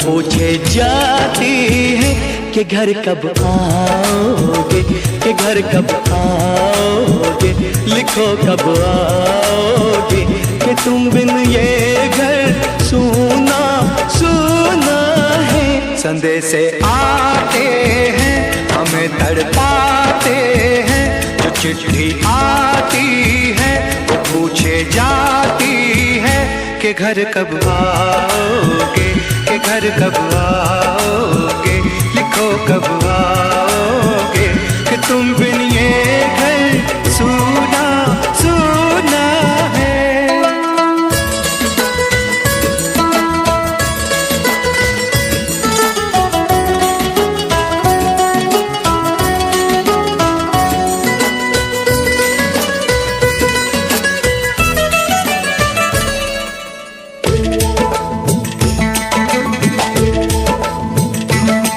पूछे जाती है कि घर कब आओगे, कि घर कब आओगे, लिखो कब आओगे, कि तुम बिन ये घर सूना सूना है। संदेश आते हैं हमें तड़पाते हैं, जो चिट्ठी आती है वो पूछे जाती है कि घर कब आओगे, कि घर कब आओगे, लिखो कब आओगे, कि तुम बिन ये घर सूना सूना है।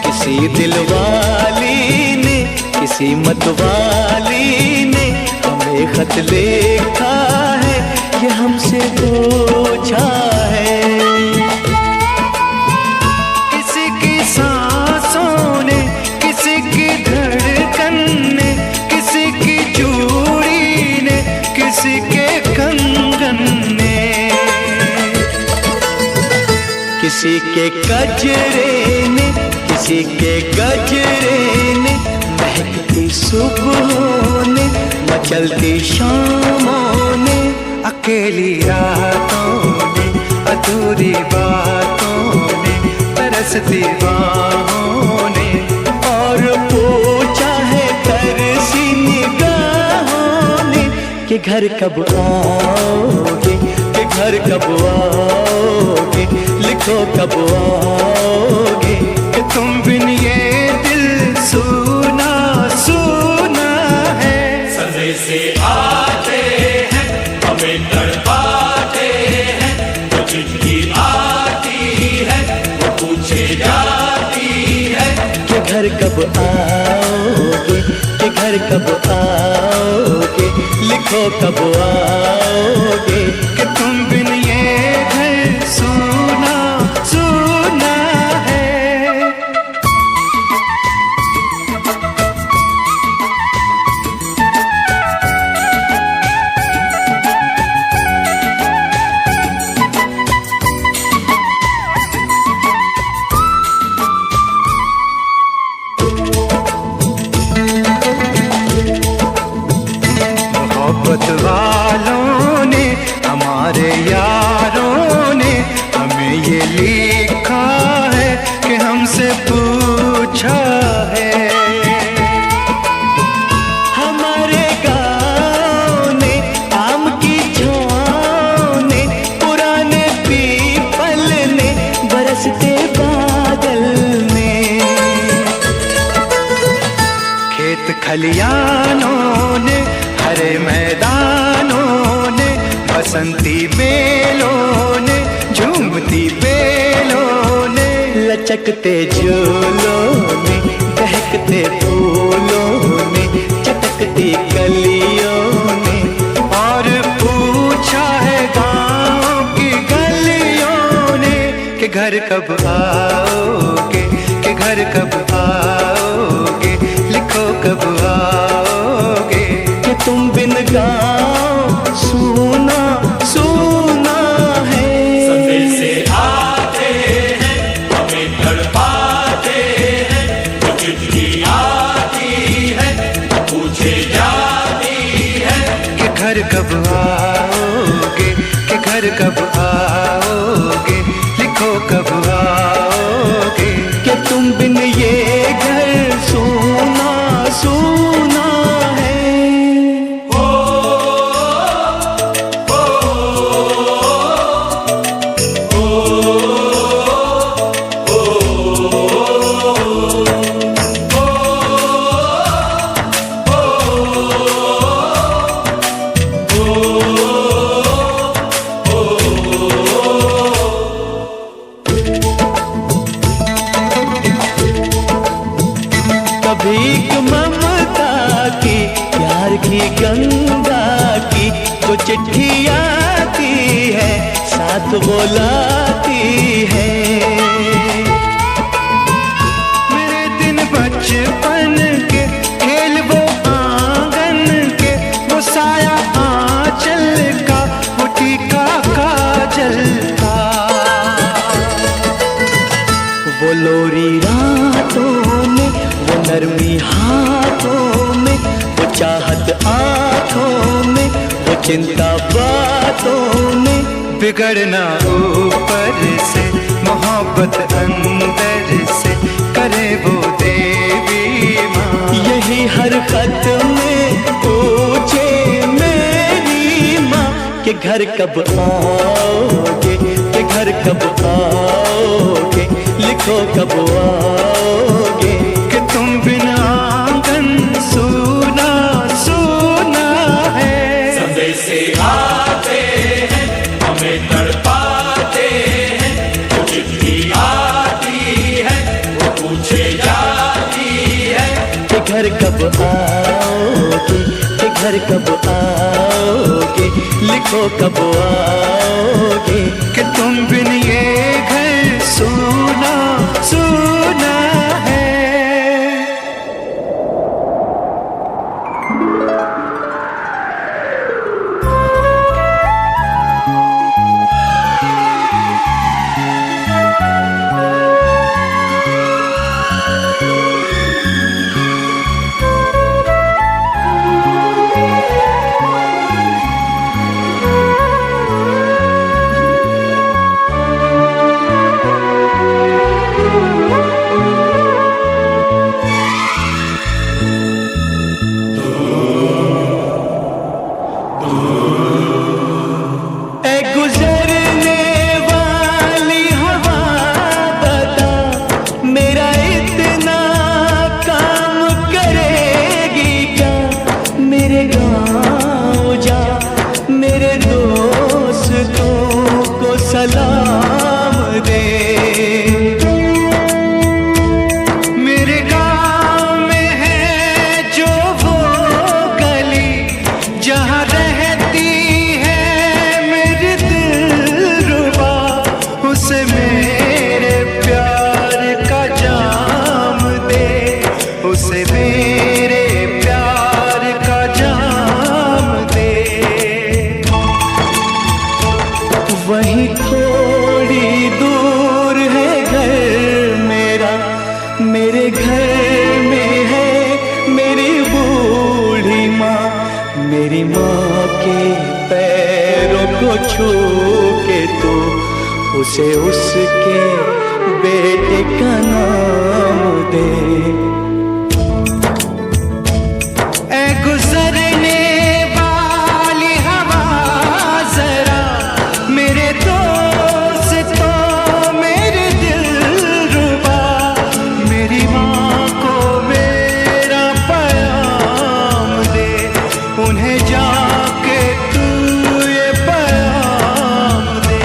किसी दिलवाली ने, किसी मतवाली ने हमें खत लिखा है, ये हमसे पूछा है। किसी की सांसों ने, किसी की धड़कन ने, किसी की चूड़ी ने, किसी के कंगन ने, किसी के गजरे ने, किसी के गजरे ने, महकती सुबहों ने, मचलती शामों ने, अकेली रातों ने, अधूरी बातों ने, तरसती बाहों ने, और पूछा है तरसी निगाहों ने कि घर कब आओगे, कि घर कब आओगे, लिखो कब आओगे, कि तुम बिन ये दिल सूना सूना है। संदेश आते हैं हमें तड़पाते हैं, जो चिट्ठी आती है वो पूछे जाती है कि घर कब आओगे, कि घर कब आओगे, लिखो कब आओगे, कि तुम बिन ये घर सूना सूना है। मोहब्बत वालों ने, हमारे यारों ने हमें ये लिखा है कि हमसे पूछा है। हमारे गाँव ने, आम की छाँव ने, पुराने पीपल ने, बरसते बादल ने, खेत खलियानों ने, हरे मैदानों ने, बसंती बेलों ने, झूमती बेलों ने, लचकते झूलों ने, बहकते फूलों ने, चटकती कलियों ने, और पूछा है गाँव की गलियों ने कि घर कब आओगे, कि घर कब आओगे, लिखो कब आओगे, कि तुम बिन गाँव सूना सूना है। संदेश आते हैं हमें तड़पाते हैं, जो चिट्ठी आती है पूछे जाती है कि घर कब आओगे, कि घर कब आओगे, लिखो कब आओगे, कि तुम बिन ये घर सूना सूना है। भीख ममता की, प्यार की गंगा की, तो चिट्ठी आती है साथ बुलाती है। चिंता बातों में बिगड़ना ऊपर से, मोहब्बत अंदर से करे वो देवी माँ। यही हर खत में पूछे मेरी माँ कि घर कब आओगे, कि घर कब आओगे, लिखो कब आओगे। कि तुम बिना आंगन सूना सूना है। संदेशे आते हैं हमें तड़पाते हैं, वो चिट्ठी आती है वो पूछे जाती है कि घर कब आओगे, कि घर कब आओगे, लिखो कब आओगे। कि तुम बिन ये घर सूना सूना है। सलाम दे। मेरे गाँव में है जो वो गली जहाँ रहती है मेरी दिलरुबा, उसे मेरे प्यार का जाम दे, उसे मेरे प्यार का जाम दे। वहीं थोड़ी दूर है घर मेरा, मेरे घर में है मेरी बूढ़ी माँ। मेरी माँ के पैरों को छू के तो उसे उसके बेटे का नाम दे। ऐ गुजरने वाली हवा जरा मेरे दोस्तों मेरे दिलरुबा, मेरी माँ को मेरा पैगाम दे, उन्हें जाके तू ये पैगाम दे।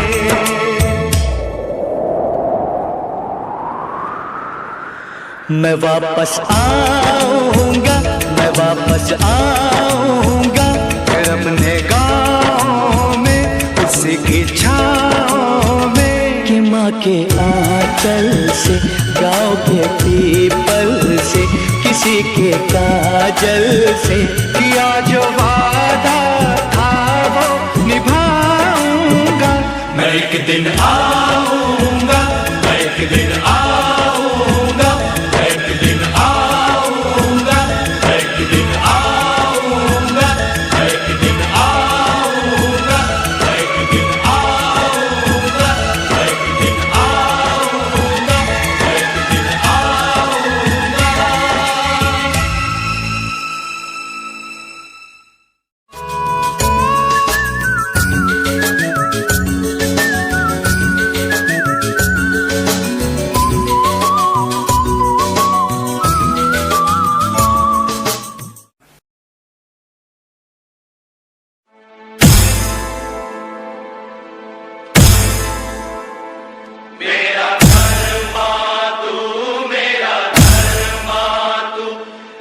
मैं वापस आऊंगा, मैं वापस आऊंगा, फिर अपने गाँव में उसी की छाँव में। कि माँ के आंचल से, गाँव के पीपल से, किसी के काजल से किया जो वादा था वो निभाऊंगा। मैं एक दिन आऊंगा, मैं एक दिन आऊंगा, मैं एक दिन आऊंगा, मैं एक दिन आऊंगा, मैं एक दिन आऊंगा, मैं एक दिन आऊंगा, मैं एक दिन आऊंगा, मैं एक दिन आऊंगा। मेरा धर्मा तू, मेरा धर्मा तू,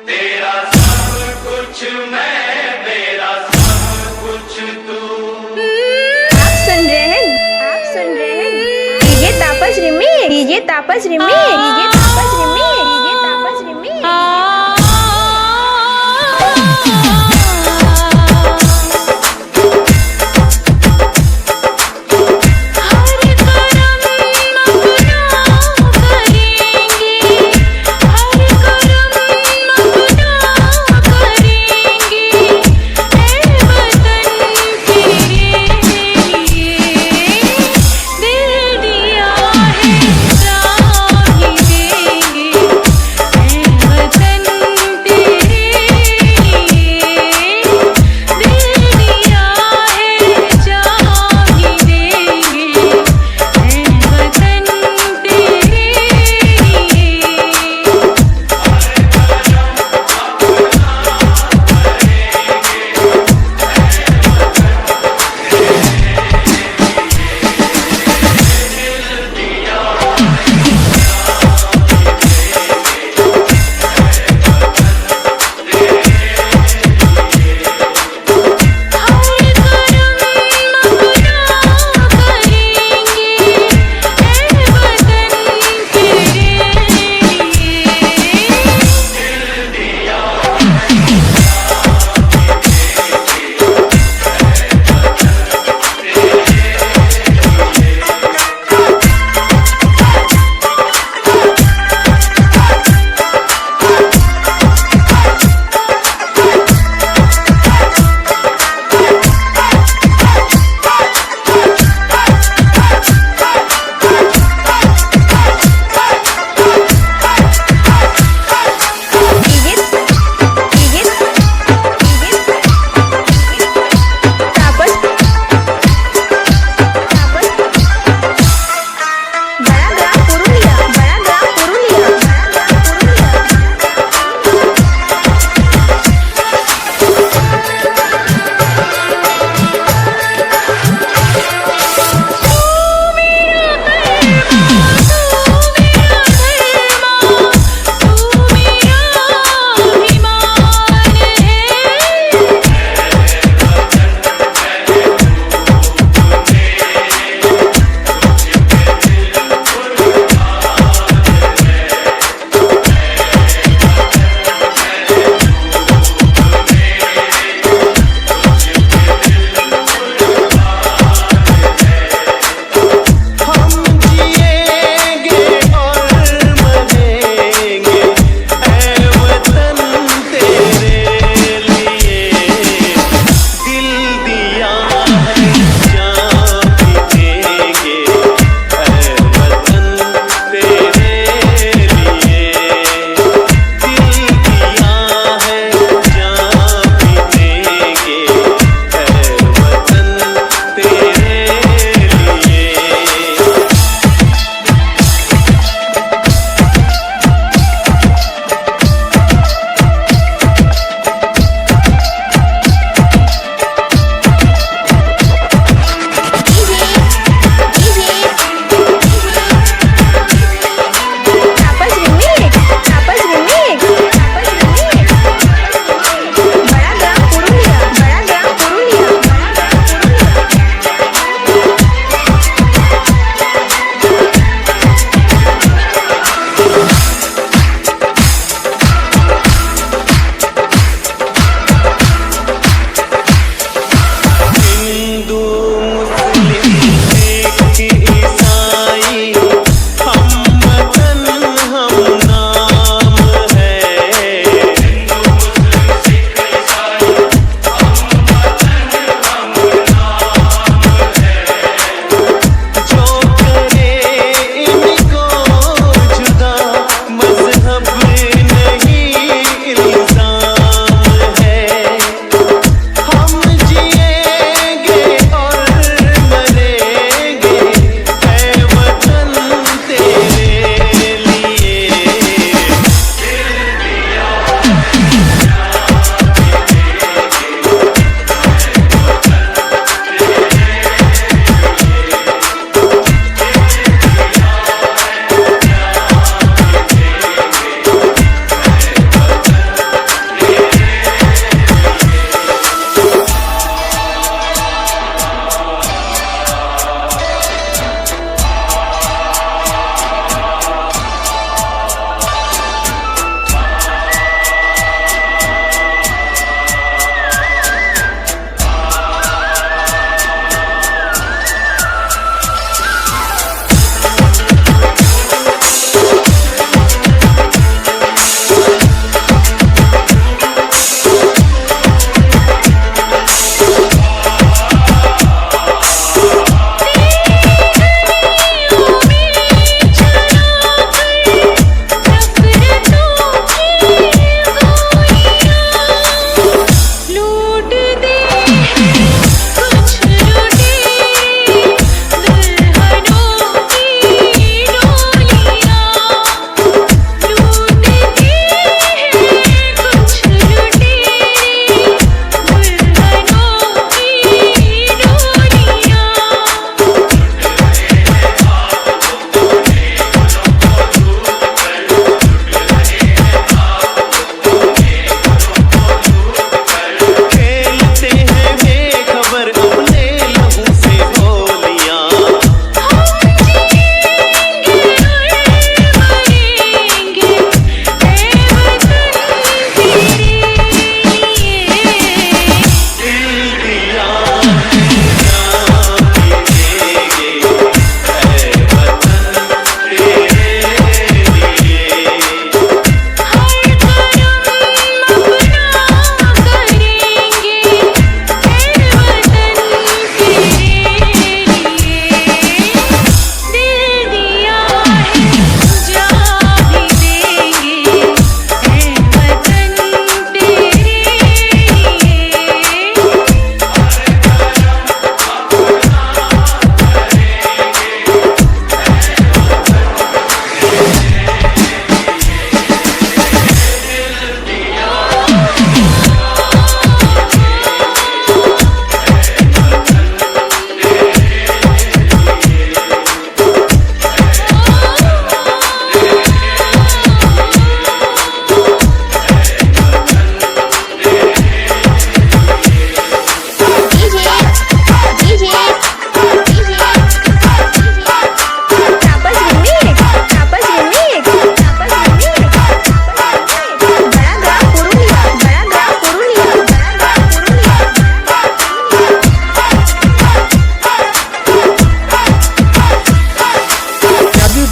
तेरा सब कुछ मैं, मेरा सब कुछ तू। आप सुन रहे हैं, आप सुन रहे हैं डीजे तापस रिमिक्स, डीजे तापस रिमिक्स, डीजे तापस रिमिक्स, डीजे तापस रिमिक्स।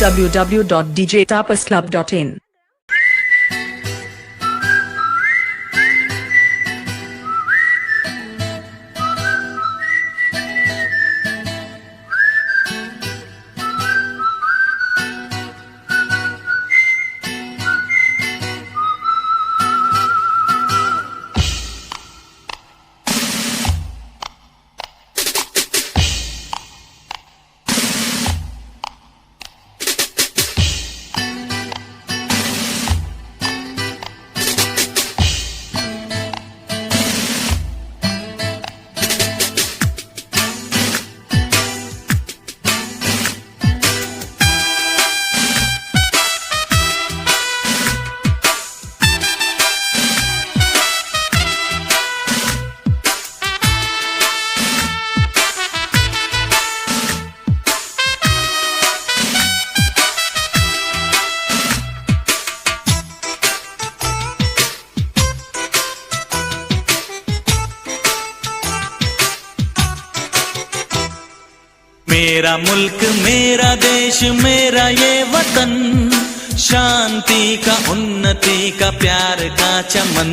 www.djtapasclub.in. मेरा मुल्क मेरा देश मेरा ये वतन, शांति का उन्नति का प्यार का चमन।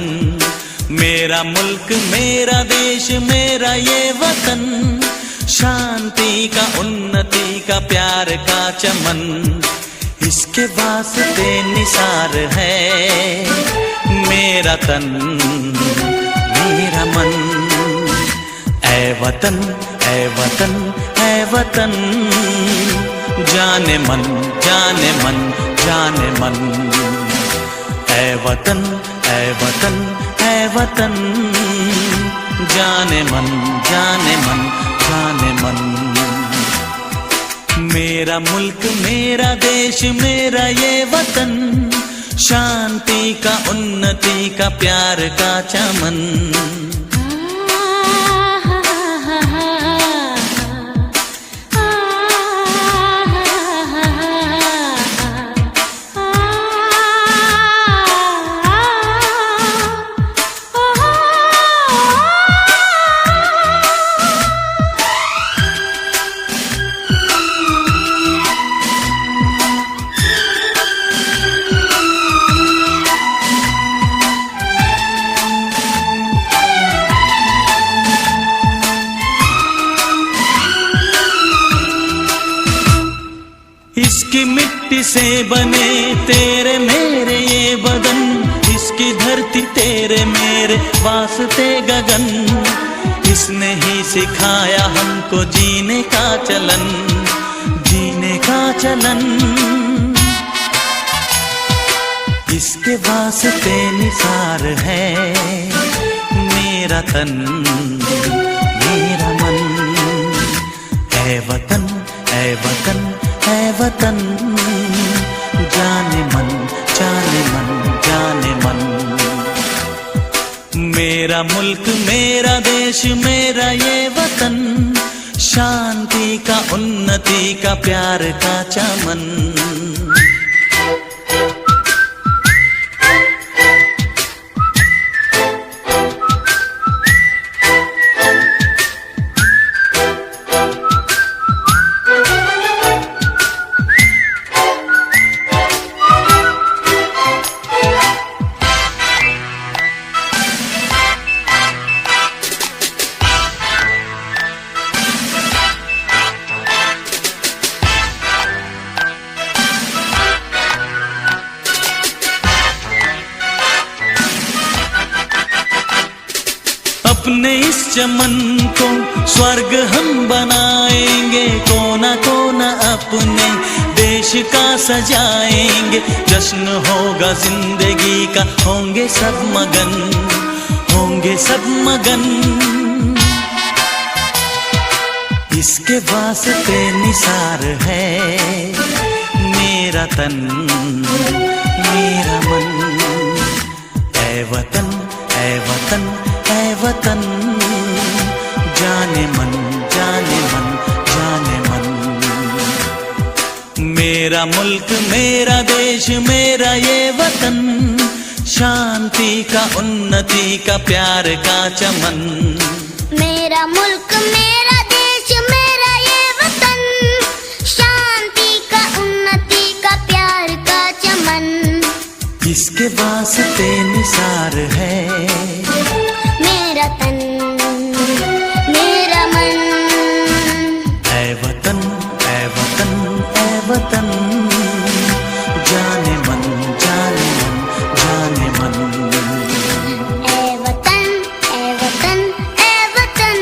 मेरा मुल्क मेरा देश मेरा ये वतन, शांति का उन्नति का प्यार का चमन। इसके वास्ते निसार है मेरा तन मेरा मन। ऐ वतन ऐ वतन ऐ वतन, जाने मन जाने मन जाने मन। ऐ वतन ऐ वतन ऐ वतन, जाने मन जाने मन जाने मन। मेरा मुल्क मेरा देश मेरा ये वतन, शांति का उन्नति का प्यार का चमन। इसकी मिट्टी से बने तेरे मेरे ये बदन, इसकी धरती तेरे मेरे वास्ते गगन। इसने ही सिखाया हमको जीने का चलन, जीने का चलन। इसके वास्ते निसार है मेरा तन मेरा मन। ऐ वतन ऐ वतन ऐ वतन, जाने मन जाने मन जाने मन। मेरा मुल्क मेरा देश मेरा ये वतन, शांति का उन्नति का प्यार का चमन। अपने इस चमन को स्वर्ग हम बनाएंगे, कोना कोना अपने देश का सजाएंगे। जश्न होगा जिंदगी का, होंगे सब मगन होंगे सब मगन। इसके वास्ते निसार है मेरा तन मेरा मन। ऐ वतन ऐ वतन ऐ वतन, जाने मन जाने मन जाने मन। मेरा मुल्क मेरा देश मेरा ये वतन, शांति का उन्नति का प्यार का चमन। मेरा मुल्क मेरा देश मेरा ये वतन, शांति का उन्नति जिसके वास्ते निसार है मेरा तन मेरा मन। ऐ वतन ऐ वतन ऐ वतन, जाने मन जाने मन जाने मन। ऐ वतन ऐ वतन ऐ वतन,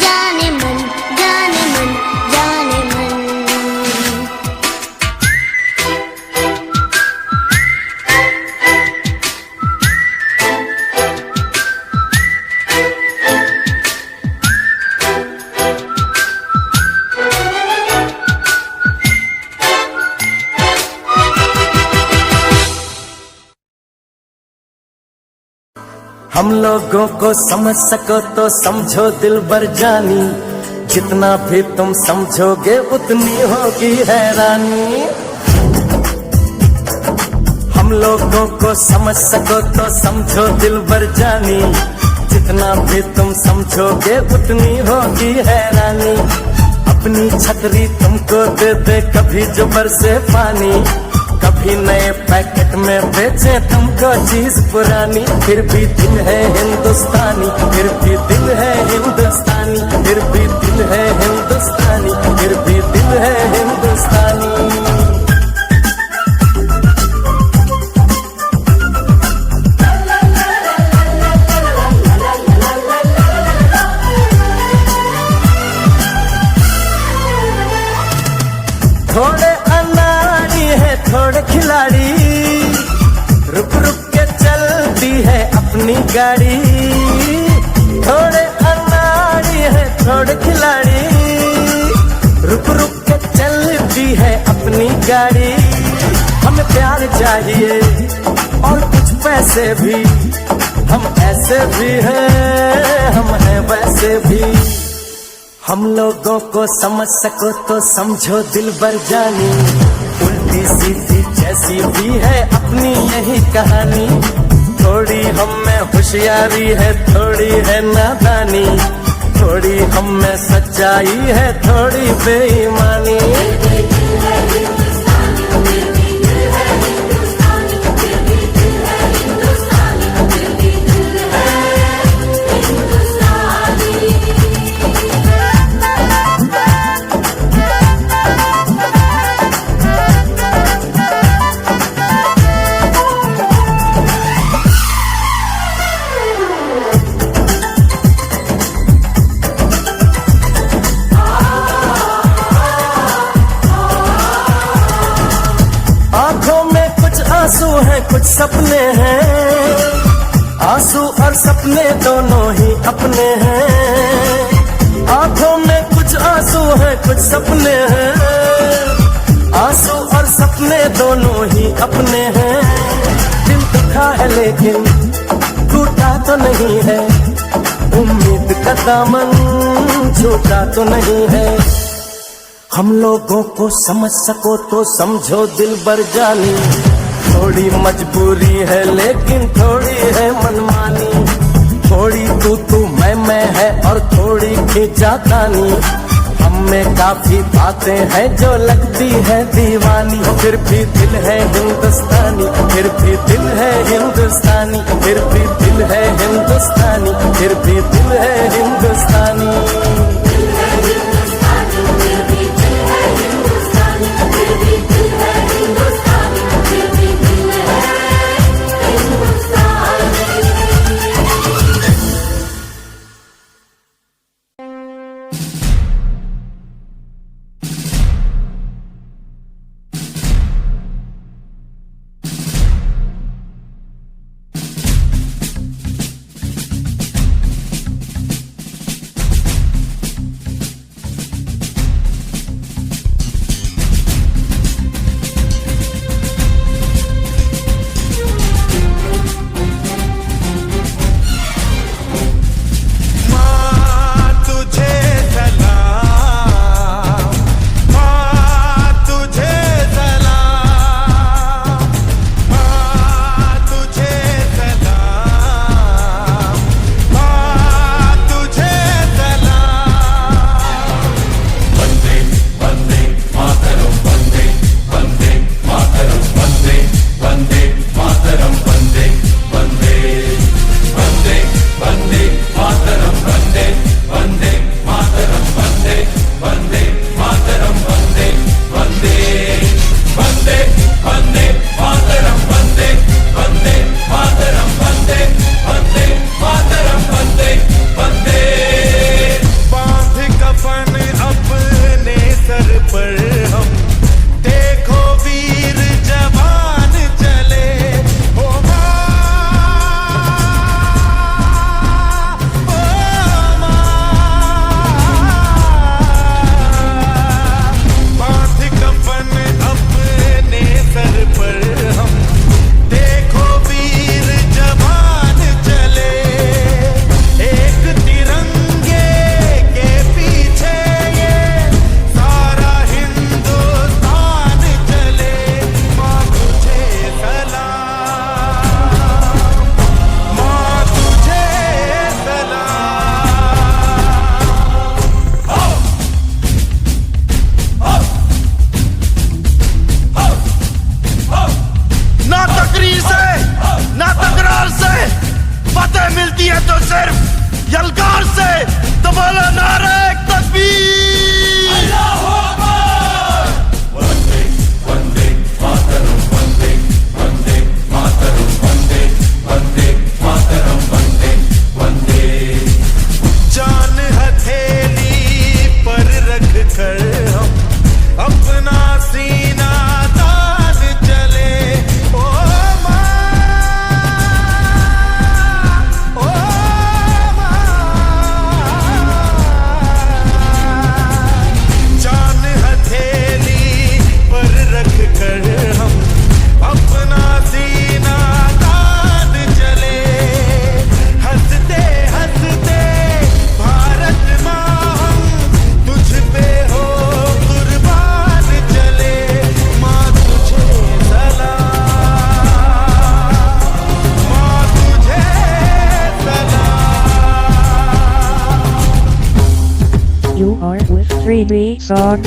जाने मन जाने मन जाने मन। हम लोगों को समझ सको तो समझो दिलबर जानी, जितना भी तुम समझोगे उतनी होगी हैरानी। हम लोगों को समझ सको तो समझो दिलबर जानी, जितना भी तुम समझोगे उतनी होगी हैरानी। अपनी छतरी तुमको दे दे कभी जो बरसे पानी, कभी नए पैकेट में बेचे तुमको चीज पुरानी। फिर भी दिल है हिंदुस्तानी, फिर भी दिल है हिंदुस्तानी, फिर भी दिल है हिंदुस्तानी, फिर भी दिल है हिंदुस्तानी। थोड़े अनाड़ी है थोड़े खिलाड़ी, रुक रुक के चलती है अपनी गाड़ी। थोड़े अनाड़ी है थोड़े खिलाड़ी, रुक रुक के चलती है अपनी गाड़ी। हमें प्यार चाहिए और कुछ पैसे भी, हम ऐसे भी हैं हम हैं वैसे भी। हम लोगों को समझ सको तो समझो दिलबर जानी, उल्टी सीधी जैसी भी है अपनी यही कहानी। थोड़ी हम में होशियारी है थोड़ी है नादानी, थोड़ी हम में सच्चाई है थोड़ी बेईमानी। आंसू हैं कुछ सपने हैं, आंसू और सपने दोनों ही अपने हैं। आंखों में कुछ आंसू हैं कुछ सपने हैं, आंसू और सपने दोनों ही अपने हैं। दिल दुखा है लेकिन टूटा तो नहीं है, उम्मीद का दामन छूटा तो नहीं है। हम लोगों को समझ सको तो समझो दिलबर जानी, थोड़ी मजबूरी है लेकिन थोड़ी है मनमानी। थोड़ी तू मैं है और थोड़ी खींचातानी, हम में काफी बातें हैं जो लगती है दीवानी। फिर भी दिल है हिंदुस्तानी, फिर भी दिल है हिंदुस्तानी, फिर भी दिल है हिंदुस्तानी, फिर भी दिल है हिंदुस्तानी। 3D song.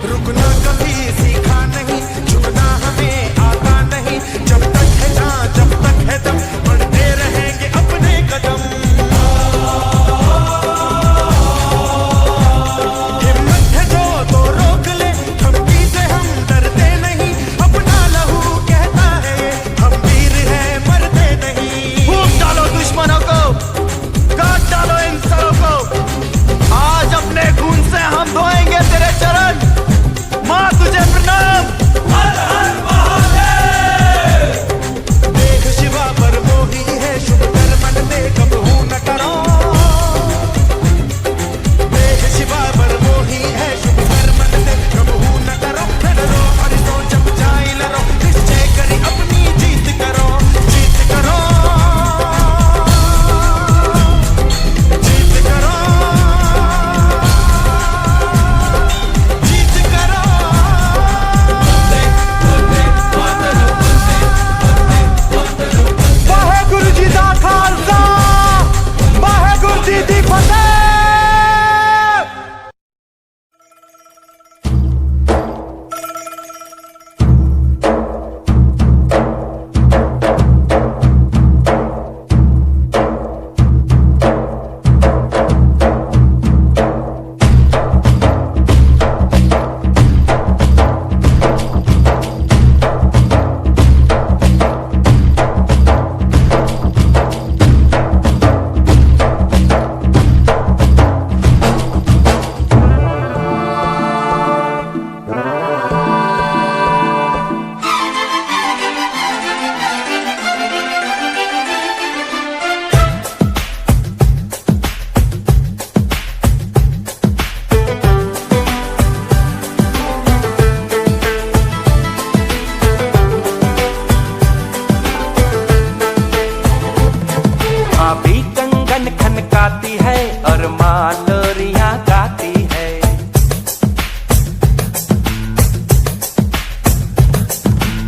रुकना कभी सीखा नहीं, झुकना हमें आता नहीं। जब तक है जान, जब तक है दम, बढ़ते रहेंगे अपने कदम। हिम्मत है जो तो रोक ले, धमकी से हम डरते नहीं। अपना लहू कहता है ये, हम वीर हैं मरते नहीं। फूंक डालो दुश्मनों को, काट डालो इन सरों को। आज अपने खून से हम धोएंगे तेरे चरण। माँ तुझे प्रणाम। हर हर महादेव। देख शिवा पर मोही है, शुभ कर्मन दे कबहू न करो। देख शिवा पर मोही है, शुभ कर्मन दे कबहू न करो। डरो और तो जब जाए लड़ो, निश्चय करी अपनी जीत करो। जीत करो, जीत करो, जीत करो। वाहेगुरु जी दा खालसा, वाहेगुरु जी दी फतेह। भाभी कंगन खनकाती है और माँ लोरियां गाती है।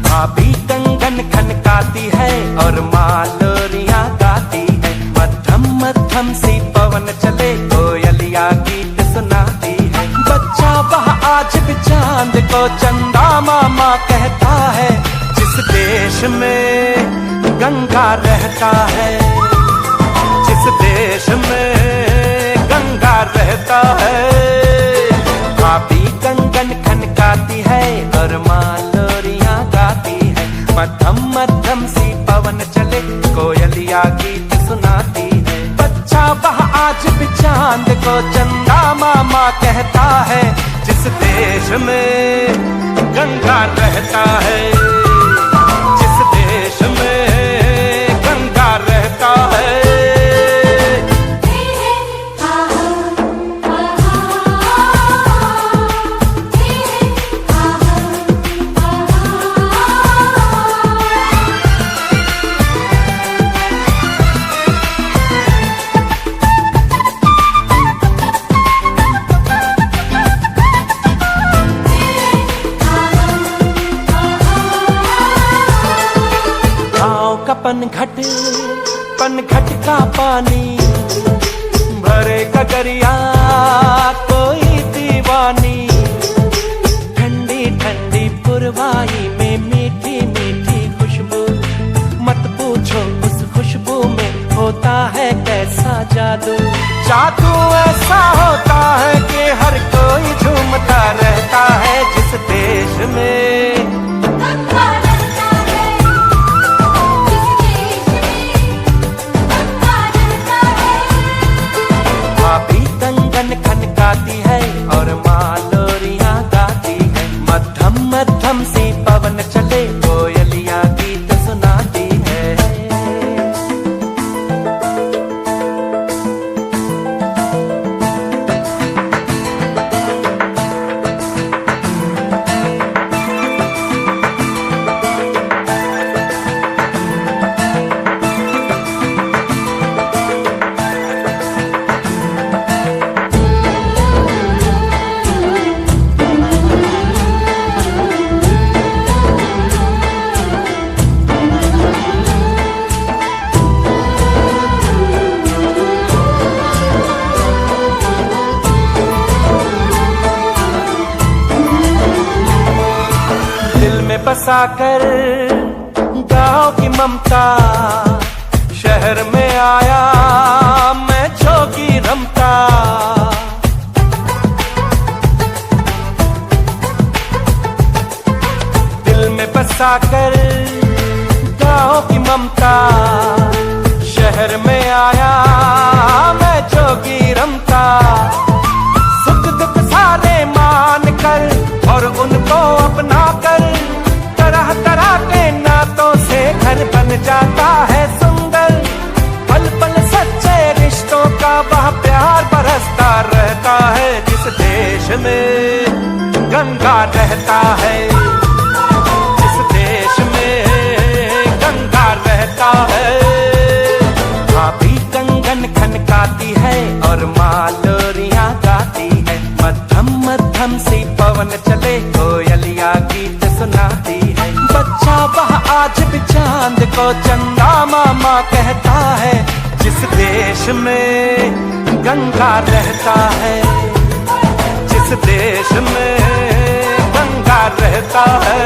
भाभी कंगन खनकाती है और माँ लोरियां गाती है। मध्यम मध्यम सी पवन चले, कोयलिया गीत सुनाती है। बच्चा वह आज भी चांद को चंदा मामा कहता है। जिस देश में गंगा रहता है, जिस देश में गंगा रहता है। भाभी कंगन खनकाती है और माँ लोरियां गाती है। मध्यम मध्यम सी पवन चले, कोयलिया गीत सुनाती है। बच्चा वह आज भी चांद को चंदा मामा कहता है। जिस देश में गंगा रहता है, जिस देश में गंगा रहता है। पनघट का पानी भरे कगरिया कोई दीवानी। ठंडी ठंडी पुरवाई में मीठी मीठी खुशबू, मत पूछो उस खुशबू में होता है कैसा जादू। जादू ऐसा होता है कि हर कोई झूमता रहता है जिस देश में भाभी कंगन खनकाती है और माँ लोरियां गाती है। मध्यम मध्यम सी पवन चले कोयलिया गीत सुनाती है। बसाकर गाँव की ममता, शहर में आया मैं जोगी रमता। दिल में बसाकर गाँव की ममता, शहर में आया मैं जोगी रमता। सुख दुख सारे मान कर और उनको अपना कर, तरह तरह के नातों से घर बन जाता है सुंदर। पल पल सच्चे रिश्तों का वह प्यार बरसता रहता है जिस देश में गंगा रहता है। जिस देश में गंगा रहता है। भाभी कंगन खनकाती है और माँ लोरियां गाती है। मध्यम मध्यम सी पवन चले कोयलिया गीत सुनाती है। बच्चा वह आज भी चांद को चंदा मामा कहता है जिस देश में गंगा रहता है। जिस देश में गंगा रहता है।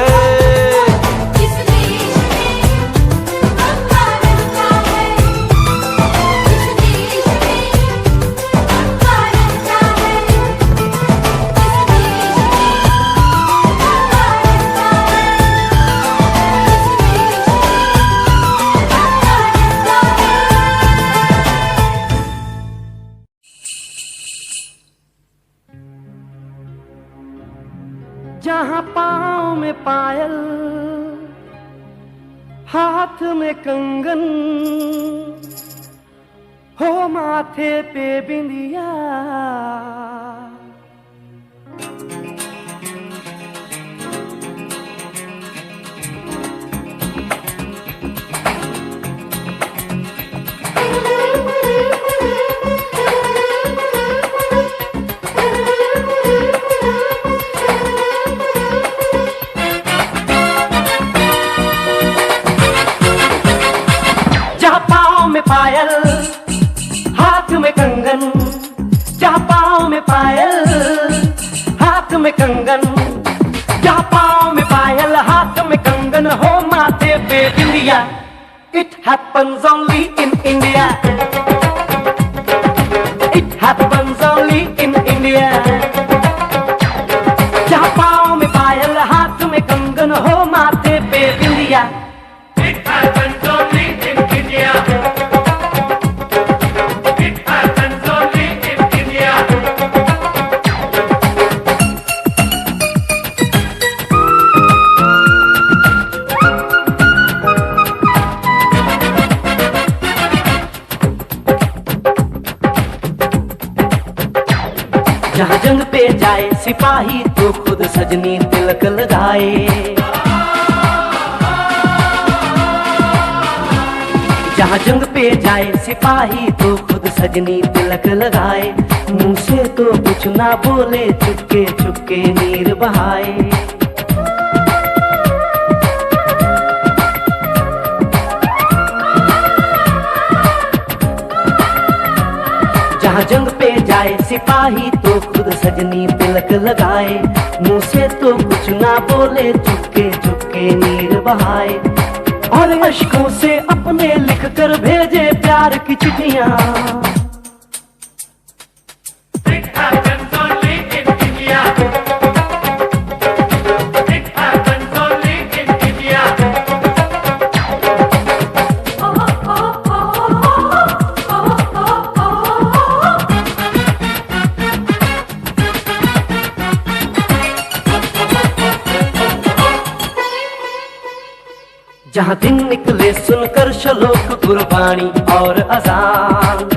जहाँ पाँव में पायल, हाथ में कंगन, हो माथे पे बिंदिया। पायल हाथ में कंगन, जहाँ पाँव में पायल हाथ में कंगन, जहाँ पाँव में पायल हाथ में कंगन, हो माथे पे बिंदिया। It happens only in India. It happens only in India. जहाँ पाँव में पायल हाथ में कंगन, हो माथे पे बिंदिया। It happens only in India. जहाँ जंग पे जाए सिपाही तो खुद सजनी तिलक लगाए। जहाँ जंग पे जाए सिपाही तो खुद सजनी तिलक लगाए। मुंह से तो कुछ ना बोले, चुपके चुपके नीर बहाए। जहाँ जंग पे जाए सिपाही तो खुद सजनी तिलक लगाए, मुंह से तो कुछ ना बोले, चुपके चुपके नीर बहाए, और अश्कों से अपने लिख कर भेजे प्यार की चिट्ठियां। जहाँ दिन निकले सुनकर श्लोक गुरबाणी और अजान,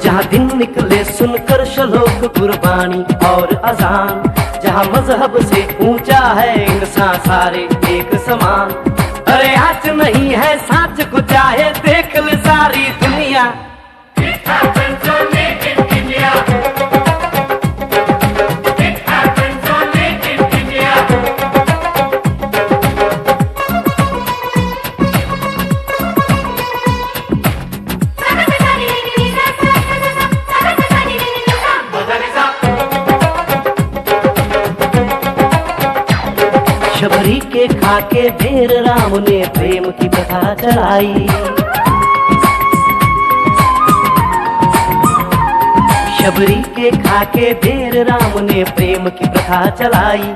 जहाँ दिन निकले सुनकर श्लोक गुरबाणी और अजान, जहाँ मजहब से ऊंचा है इंसान सारे एक समान। अरे आज नहीं है साच को चाहे देख ले सारी दुनिया। शबरी के खाके ढेर राम ने प्रेम की प्रथा चलाई, शबरी के खाके ढेर राम ने प्रेम की प्रथा चलाई,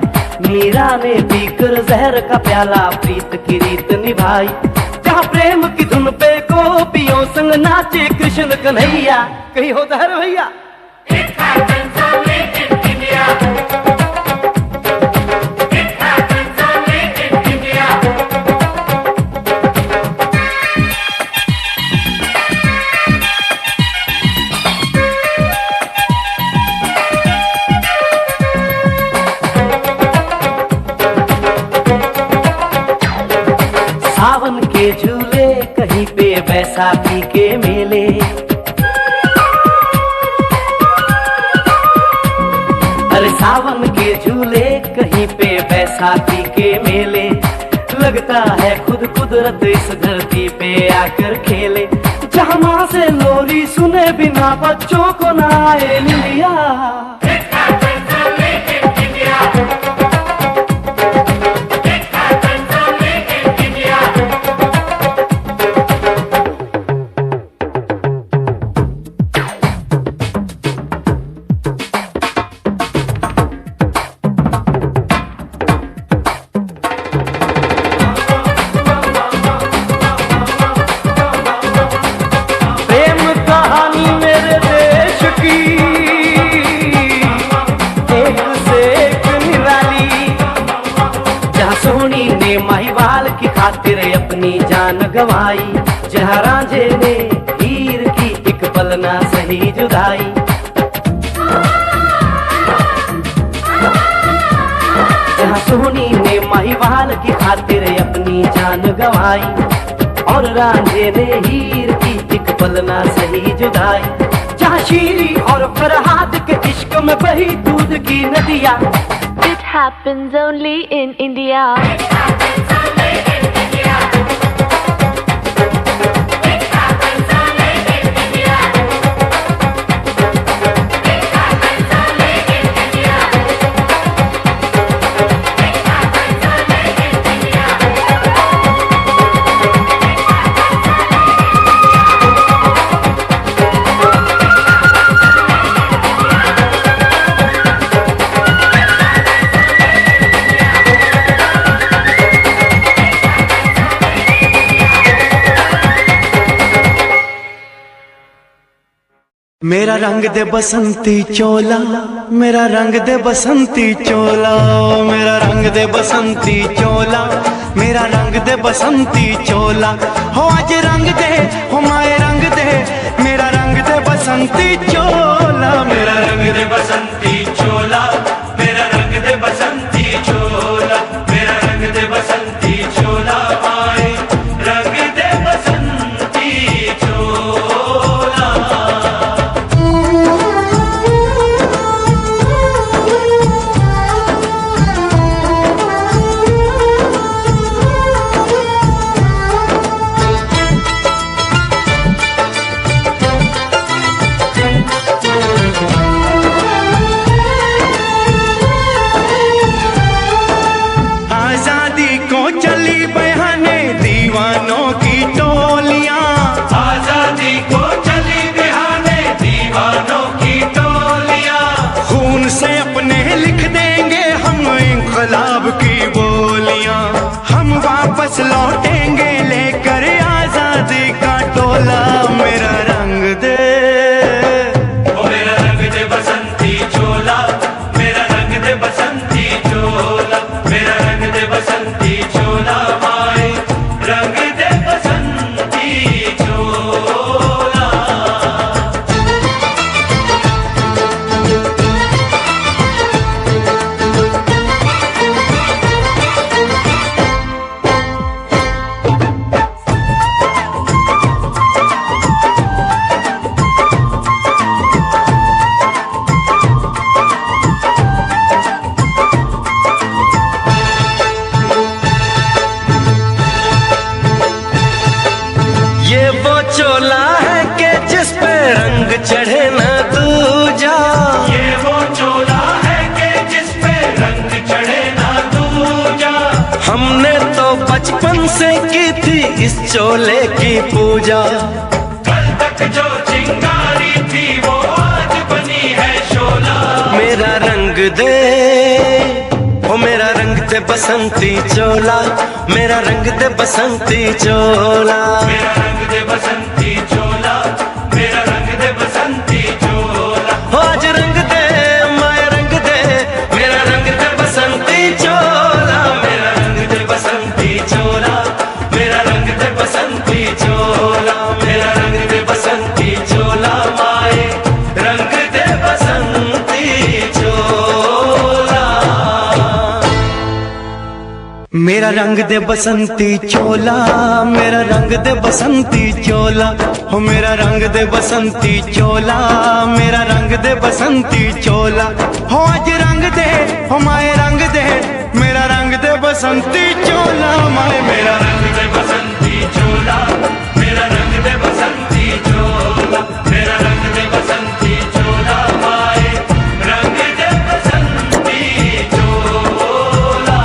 मीरा ने पीकर जहर का प्याला प्रीत की रीत निभाई, जहाँ प्रेम की धुन पे गोपियों संग नाचे कृष्ण कन्हैया। कहीं होता है भैया। सावन के झूले कहीं पे बैसाखी के मेले, अरे सावन के झूले कहीं पे बैसाखी के मेले, लगता है खुद कुदरत इस धरती पे आकर खेले, जहाँ माँ से लोरी सुने बिना बच्चों को ना आए निंदिया। खातिर अपनी जान गवाई, जहाँ रांझे ने हीर की एक पल ना सही जुदाई, जहाँ सोनी ने महिवाल की खातिर अपनी जान गवाई, और रांझे ने हीर की एक पल ना सही जुदाई, जहाँ शीरी और फरहाद के इश्क में बही दूध की नदियाँ। It happens only in India. मेरा रंग दे बसंती चोला, मेरा रंग दे बसंती चोला, मेरा रंग दे बसंती चोला, मेरा रंग दे बसंती चोला, हो आज रंग दे, हो माए रंग दे, मेरा रंग दे बसंती चोला, मेरा रंग दे बसंती चोला, मेरा रंग दे बसंती चोला, मेरा रंग दे बसंती चोला, आए रंग दे बसंती चोला। से की थी इस चोले की पूजा। कल तक जो चिंगारी थी वो आज बनी है शोला। मेरा रंग दे, ओ मेरा रंग दे बसंती चोला, मेरा रंग दे बसंती चोला। मेरा रंग दे बसंती चोला, मेरा रंग दे बसंती चोला। आज रंग दे माया रंग दे, मेरा रंग दे बसंती चोला, मेरा रंग दे बसंती चोला, मेरा रंग दे बसंती चोला, मेरा रंग दे बसंती चोला, माए रंग दे बसंती चोला। मेरा रंग दे बसंती चोला, मेरा रंग दे बसंती चोला, हो मेरा रंग दे बसंती चोला, मेरा रंग दे बसंती चोला। हो आज रंग दे, हो माए रंग दे, मेरा रंग दे बसंती चोला, माए मेरा रंग दे बसंती चोला, मेरा रंग दे बसंती चोला, मेरा रंग दे बसंती चोला, माए रंग दे बसंती चोला।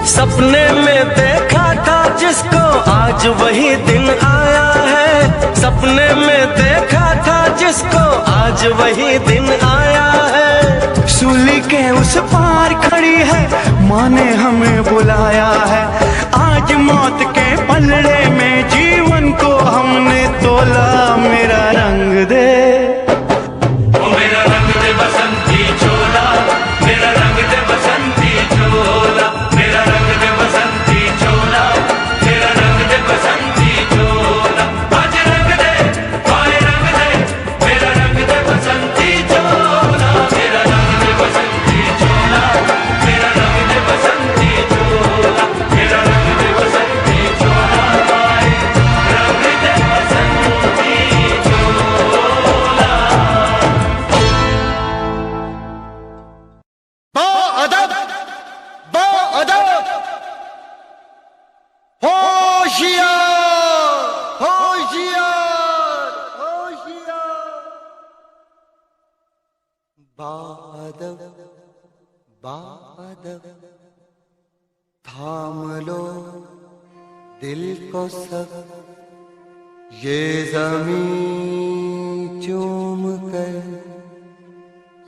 सपने में देखा था जिसको आज वही दिन आया है। सपने में देखा था जिसको आज वही दिन आया है। सूली के उस पार खड़ी है, माँ ने हमें बुलाया है। आज मौत के पलड़े में जीवन को हमने तोला। मेरा रंग दे, ओ मेरा रंग दे बसंती चोला, मेरा रंग दे बसंती चोला, मेरा रंग दे बसंती चोला, मेरा रंग दे बसंती चोला। आज रंग दे माए रंग दे, मेरा रंग दे बसंती चोला, मेरा रंग दे बसंती चोला, मेरा रंग दे बसंती चोला, मेरा रंग दे बसंती चोला, माए रंग दे बसंती चोला। बाअदब, बाअदब, होशियार, होशियार, होशियार। बाअदब, बाअदब, थाम लो दिल को सब, ये ज़मीं चूम कर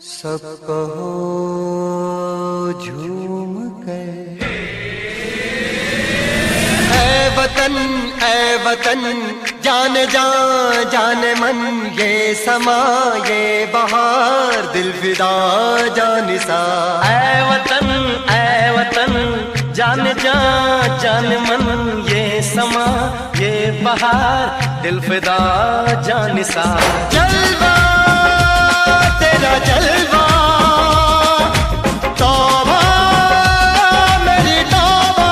सब कहो झूम कर। ऐ वतन जान जान मन, ये समा ये बहार दिल फिदा जानिसा। ऐ वतन जान जान मन, ये समा ये बहार दिल फिदा जानिसा। जलवा तेरा जलवा, तौबा मेरी तौबा,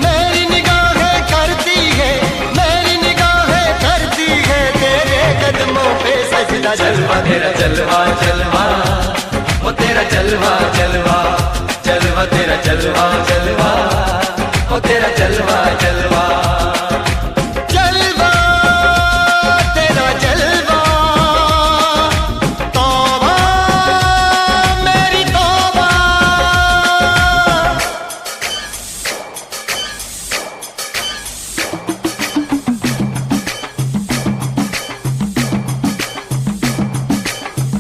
मेरी निगाहें करती है, मेरी निगाहें करती है तेरे कदमों पे सजदा। जलवा तेरा जलवा जलवा, वो तेरा जलवा जलवा, जलवा तेरा जलवा जलवा, वो तेरा जलवा जलवा। जलवा तेरा जलवा, तौबा मेरी तौबा।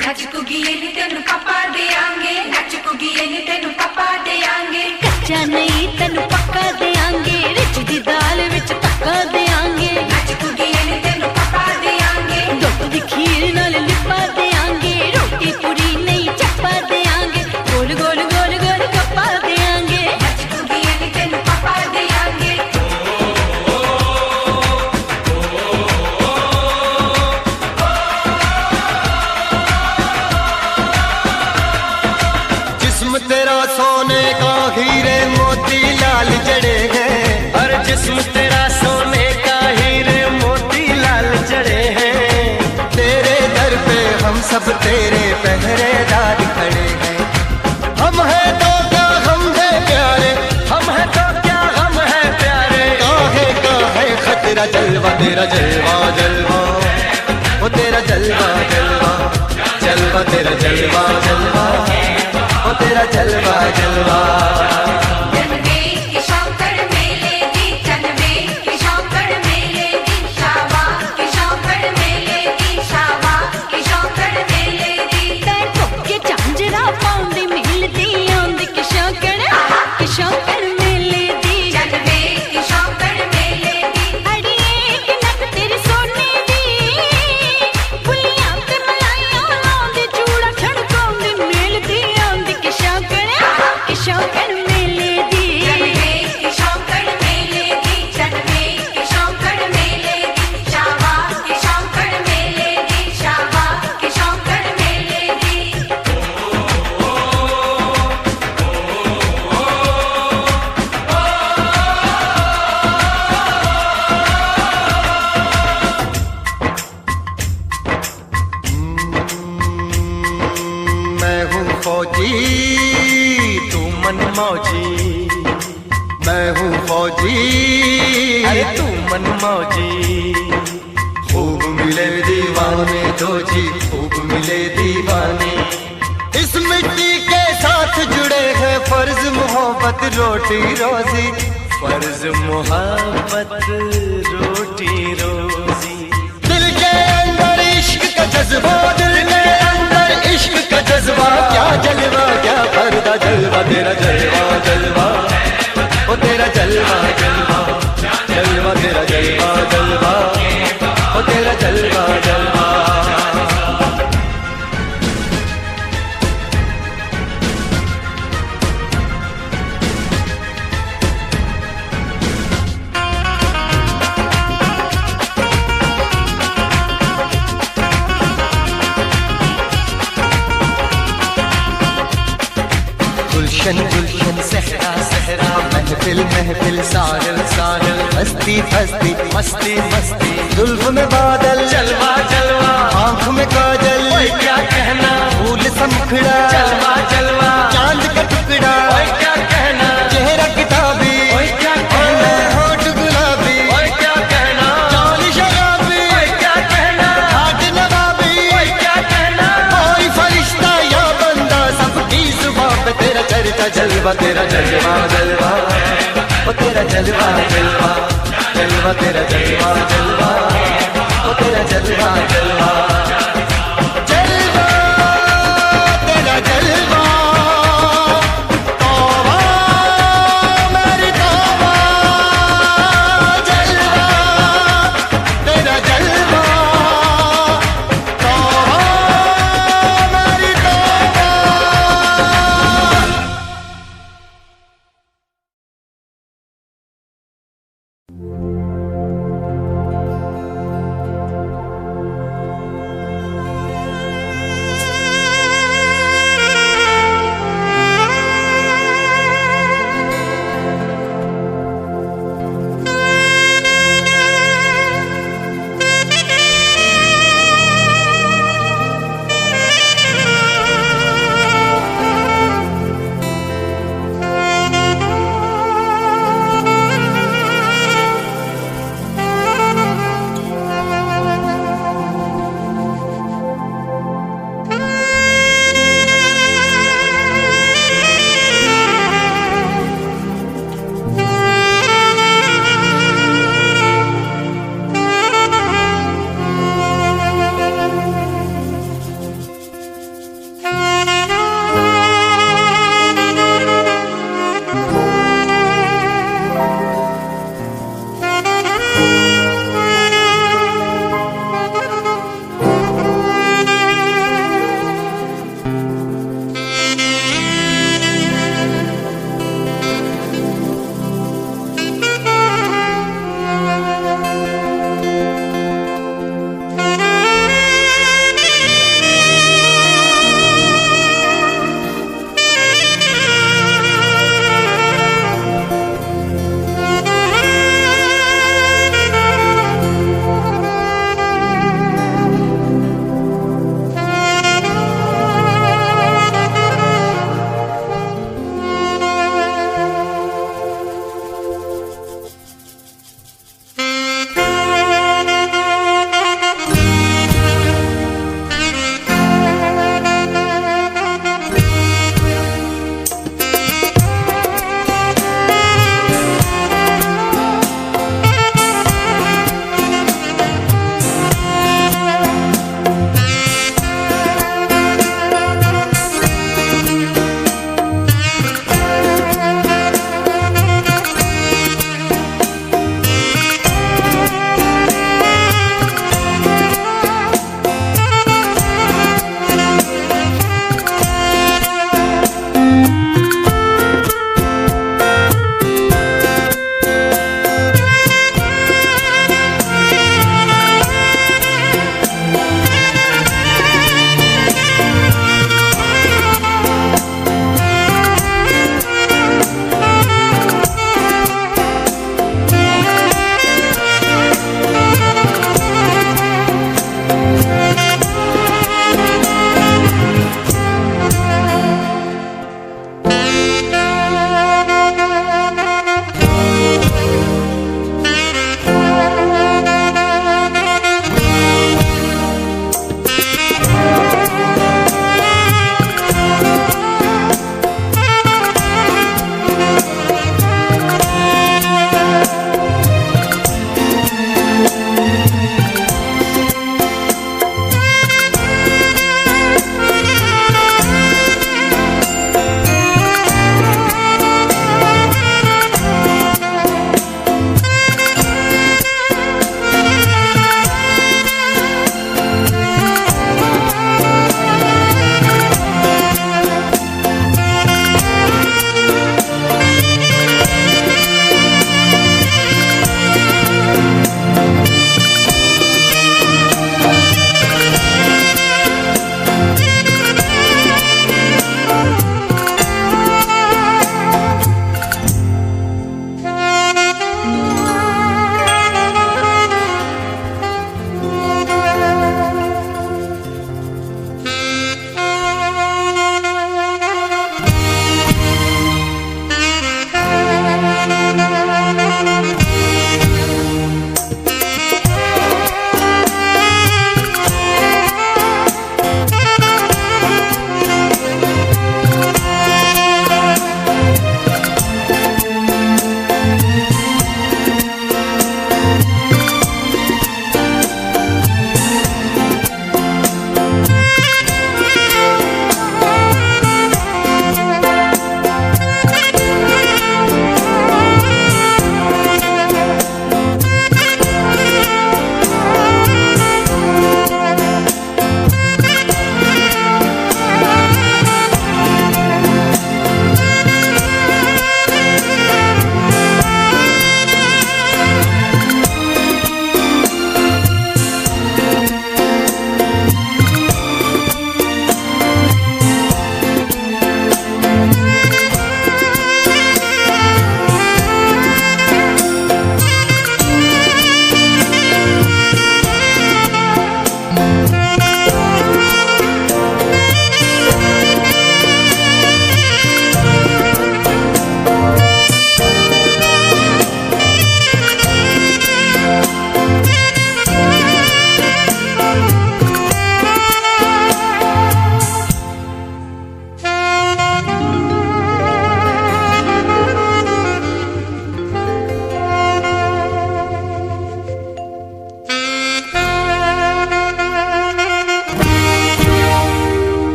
नच कुगिए नी तेनु पापा देंगे, नच कुगिए नी तेनु पापा देंगे। कच्चा नहीं तेनु पक्का देंगे, रिच दी दाल विच तक्का देंगे। नच कुगिए नी तेनु पापा देंगे, दुध दी खीर नाल लिपा देंगे। रोटी पूरी नहीं चप्पा देंगे, गोल गोल गोल गोल कप्पा देंगे। नच कुगिए नी तेनु पापा देंगे। जिस्म तेरा सोने का हीरे मोती लाल जड़े हैं। और जिस्म तेरा सोने का हीरे मोती लाल जड़े हैं। तेरे दर पे हम सब तेरे पहरेदार खड़े हैं। हम हैं तो क्या हम हैं प्यारे, हम है तो क्या हम है प्यारे। काहे का है खतरा, जलवा तेरा जलवा तेरा जलवा जलवा, ओ तेरा जलवा जलवा। जनवे की शौकड़ मेले दी, जनवे की शौकड़ मेले दी, शाबा की शौकड़ मेले दी, शाबा की शौकड़ मेले दी। पैर धोके झांझरा पाउंदी मिलदी आंदी कि शौकड़ मेले दी। जनवे की शौकड़ मेले दी, अड़िए कि नक तेरी सोने दी, फुलियां ते मलाइयां लाउंदी, चूड़ा छड़काउंदी मिलदी आंदी कि शौकड़ मेले दी। जनवे की शौकड़ मेले दी, जनवे की शौकड़ मेले दी, शाबा की शौकड़ मेले दी, शाबा की शौकड़ मेले दी। मैं हूँ फौजी तू मन मौजी, मैं हूँ फौजी अरे तू मन मौजी। खूब मिले दीवाने दो जी, खूब मिले दीवाने। इस मिट्टी के साथ जुड़े हैं फर्ज मोहब्बत रोटी रोजी, फर्ज मोहब्बत रोटी रोजी। दिल के अंदर इश्क का जज्बा, दिल के अंदर इश्क का जज्बा, क्या जलवा क्या पर्दा जलवा, तेरा जलवा जलवा, ओ तेरा जलवा जलवा, जलवा तेरा जलवा जलवा, ओ तेरा जलवा जलवा। गुलशन गुलशन सहरा सहरा, महफिल महफिल साहिल साहिल, हस्ती हस्ती मस्ती मस्ती। जुल्फ में बादल जलवा जलवा, आँख में काजल क्या कहना, फूल समखड़ा जलवा जलवा, चांद का टुकड़ा क्या कहना, चेहरा किताबी क्या कहना, होठ गुलाबी क्या कहना, चाल शराबी क्या कहना, हाथ नवाबी क्या कहना, कोई फरिश्ता या बंदा सबकी जुबां पे तेरा चर्चा जलवा, तेरा जलवा जलवा, ओ तेरा जलवा जलवा, जलवा तेरा जलवा जलवा, ओ तेरा जलवा जलवा, जलवा तेरा जलवा। तौबा मेरी तौबा, जलवा तेरा जलवा, तौबा मेरी तौबा।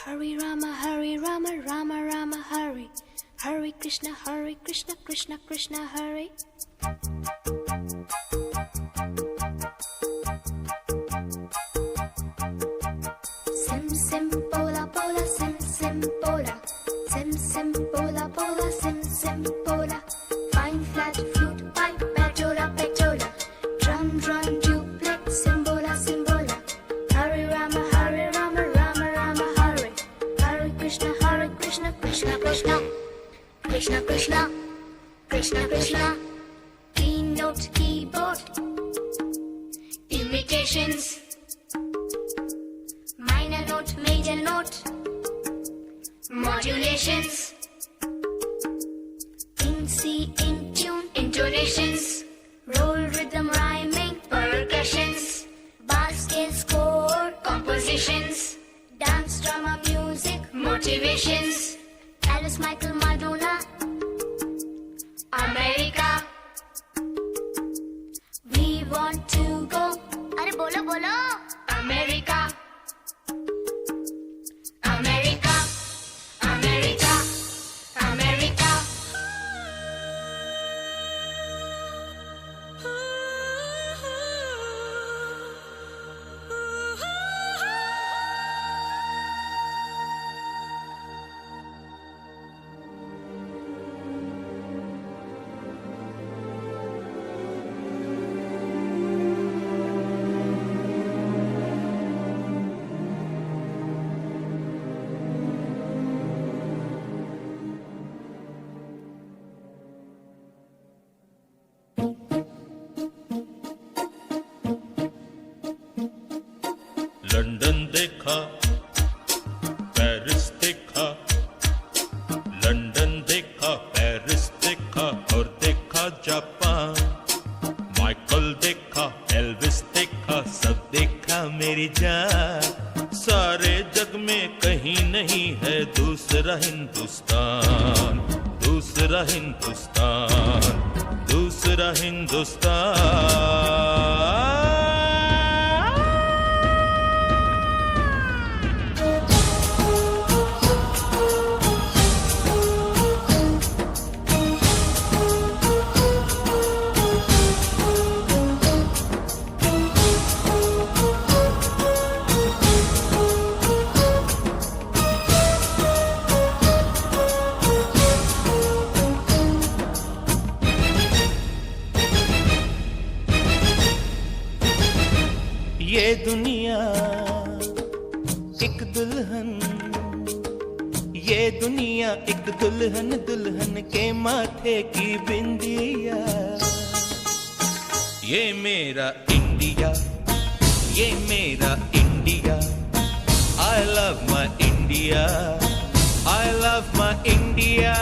Hare Rama, Rama Rama, Hare. Hare Krishna, Krishna Krishna, Hare. Sim sim pola pola, sim sim pola. Sim sim pola pola, sim sim pola. Fine flat flute, pipe, petola petola. Drum drum duplex, simbola simbola. Hare Rama, Rama Rama, Hare. Hare Krishna, Krishna Krishna. Krishna Krishna, Krishna Krishna. Keynote keyboard. Imitations. Minor note, major note. Modulations. In C, in tune, intonations. Roll rhythm, rhyming, percussions. Bar scale, score, compositions. Dance, drama, music, motivations. Alice, Michael, Madonna. America. We want to go. अरे बोलो बोलो. America. America. America. America. London देखा, Paris देखा, London देखा, Paris देखा और देखा Japan. Michael देखा, एल्विस देखा, सब देखा मेरी जान। सारे जग में कहीं नहीं है दूसरा हिंदुस्तान, दूसरा हिंदुस्तान, दूसरा हिंदुस्तान। ये दुनिया एक दुल्हन, ये दुनिया एक दुल्हन, दुल्हन के माथे की बिंदिया। ये मेरा इंडिया, ये मेरा India. I love my India, I love my India।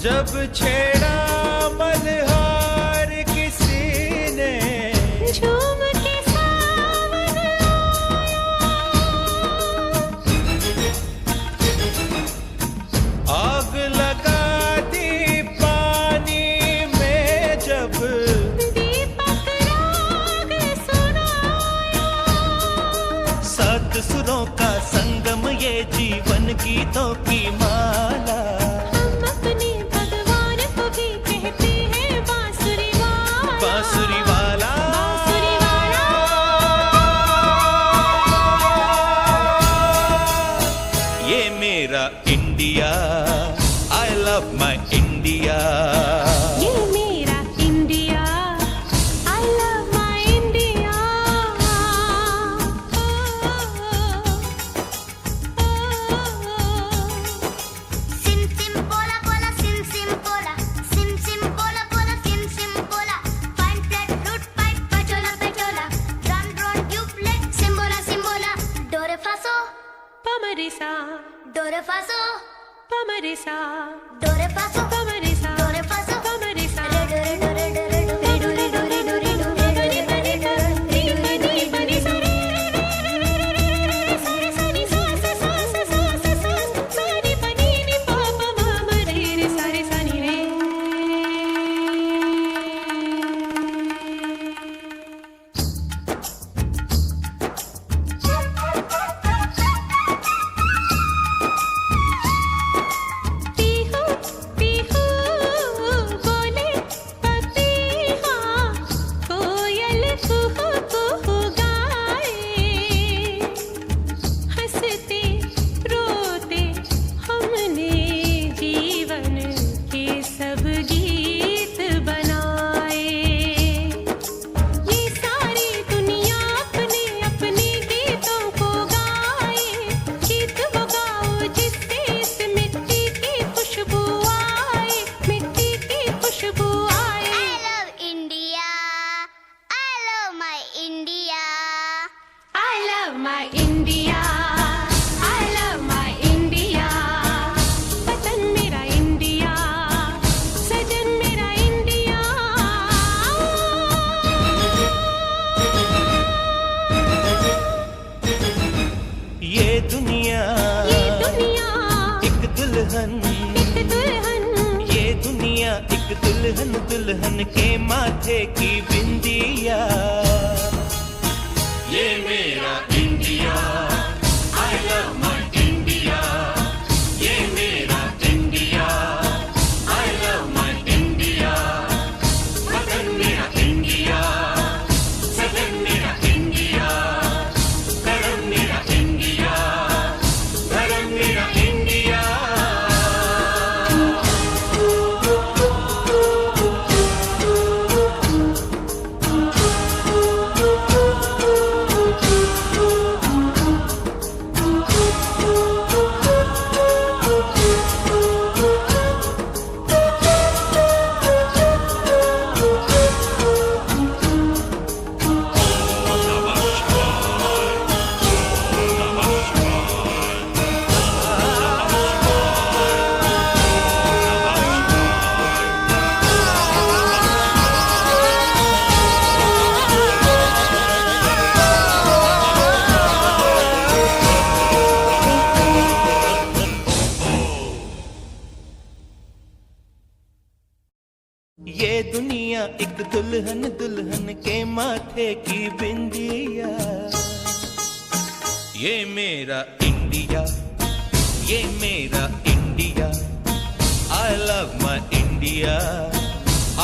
जब छेड़ा मल्हार किसी ने, झूम के सावन आग लगा दी पानी में जब दीपक राग सुनाया। सात सुरों का संगम ये जीवन की गीतों की माला। हम अपने भगवान को भी कहते हैं बांसुरी वाला, बांसुरी वाला, बांसुरी वाला। ये मेरा India, I love my India। ये मेरा India, I love my India। सिम सिम बोला बोला सिम सिम बोला, सिम सिम बोला बोला सिम सिम बोला। पाइन फ्लैट फ्लूट पाइप पटोला पटोला, ड्रम ड्रोन ट्यूबलाइट सिम्बोला सिम्बोला। डोरे फासो पमरिसा, डोरे फासो पमरिसा, डोरे फासो पमरिसा, डोरे फासो पमरिसा। डोरे डोरे डोरे डोरे डोरे डोरे डोरे डोरे डोरे डोरे पीहू पीहू बोले पपीहा, कोयल कुहू कुहू गाए। हंसते रोते हमने जीवन के सब गीत बनाए। ये सारी दुनिया अपने अपने गीतों को गाए। गीत वो गाओ जिससे इस मिट्टी की खुशबू आए, मिट्टी की खुशबू आए। I love India, I love my India। I love my India, I love my India। वतन मेरा इंडिया, सजन मेरा इंडिया। ये दुनिया, ये दुनिया एक दुल्हन, एक दुल्हन, ये दुनिया एक दुल्हन, दुल्हन के माथे की बिंदिया। ये मेरा India, I love my India। ये मेरा India, I love my India। वतन मेरा इंडिया, सजन मेरा इंडिया, करम मेरा इंडिया, धर्म मेरा इंडिया। ये दुनिया एक दुल्हन, दुल्हन के माथे की बिंदिया। ये मेरा इंडिया, ये मेरा India. I love my India,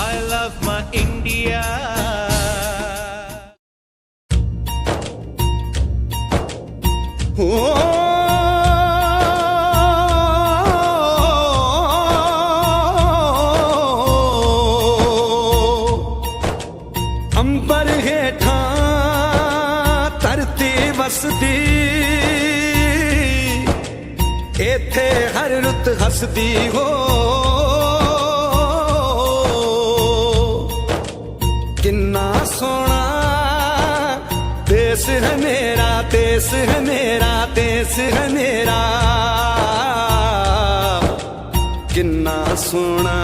I love my India। अंबर हेठा धरती वसदी, एथे हर रुत हसदी हो। किन्ना सोना देश है मेरा, देश है मेरा, देश है मेरा। किन्ना सोना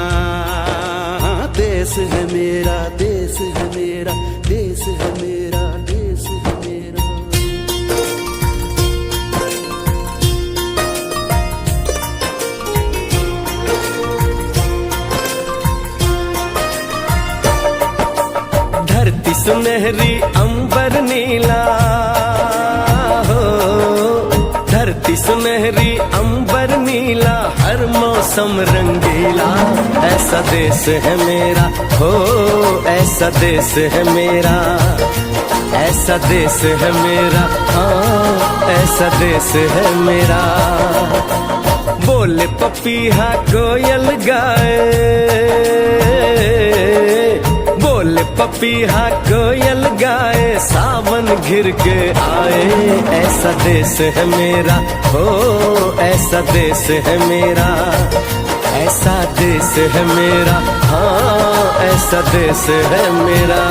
देश है मेरा, देश है मेरा, देश है मेरा, देश है मेरा। धरती सुनहरी अंबर नीला हो, धरती धरती सुनहरी अंबर नीला, हर मौसम रंगीला। ऐसा देश है मेरा, हो ऐसा देश है मेरा, ऐसा देश है मेरा, हाँ ऐसा देश है मेरा। बोले पपीहा कोयल गाए, बोले पपीहा कोयल गाए, सावन घिर के आए। ऐसा देश है मेरा, हो ऐसा देश है मेरा, ऐसा देश है मेरा, हाँ ऐसा देश है मेरा।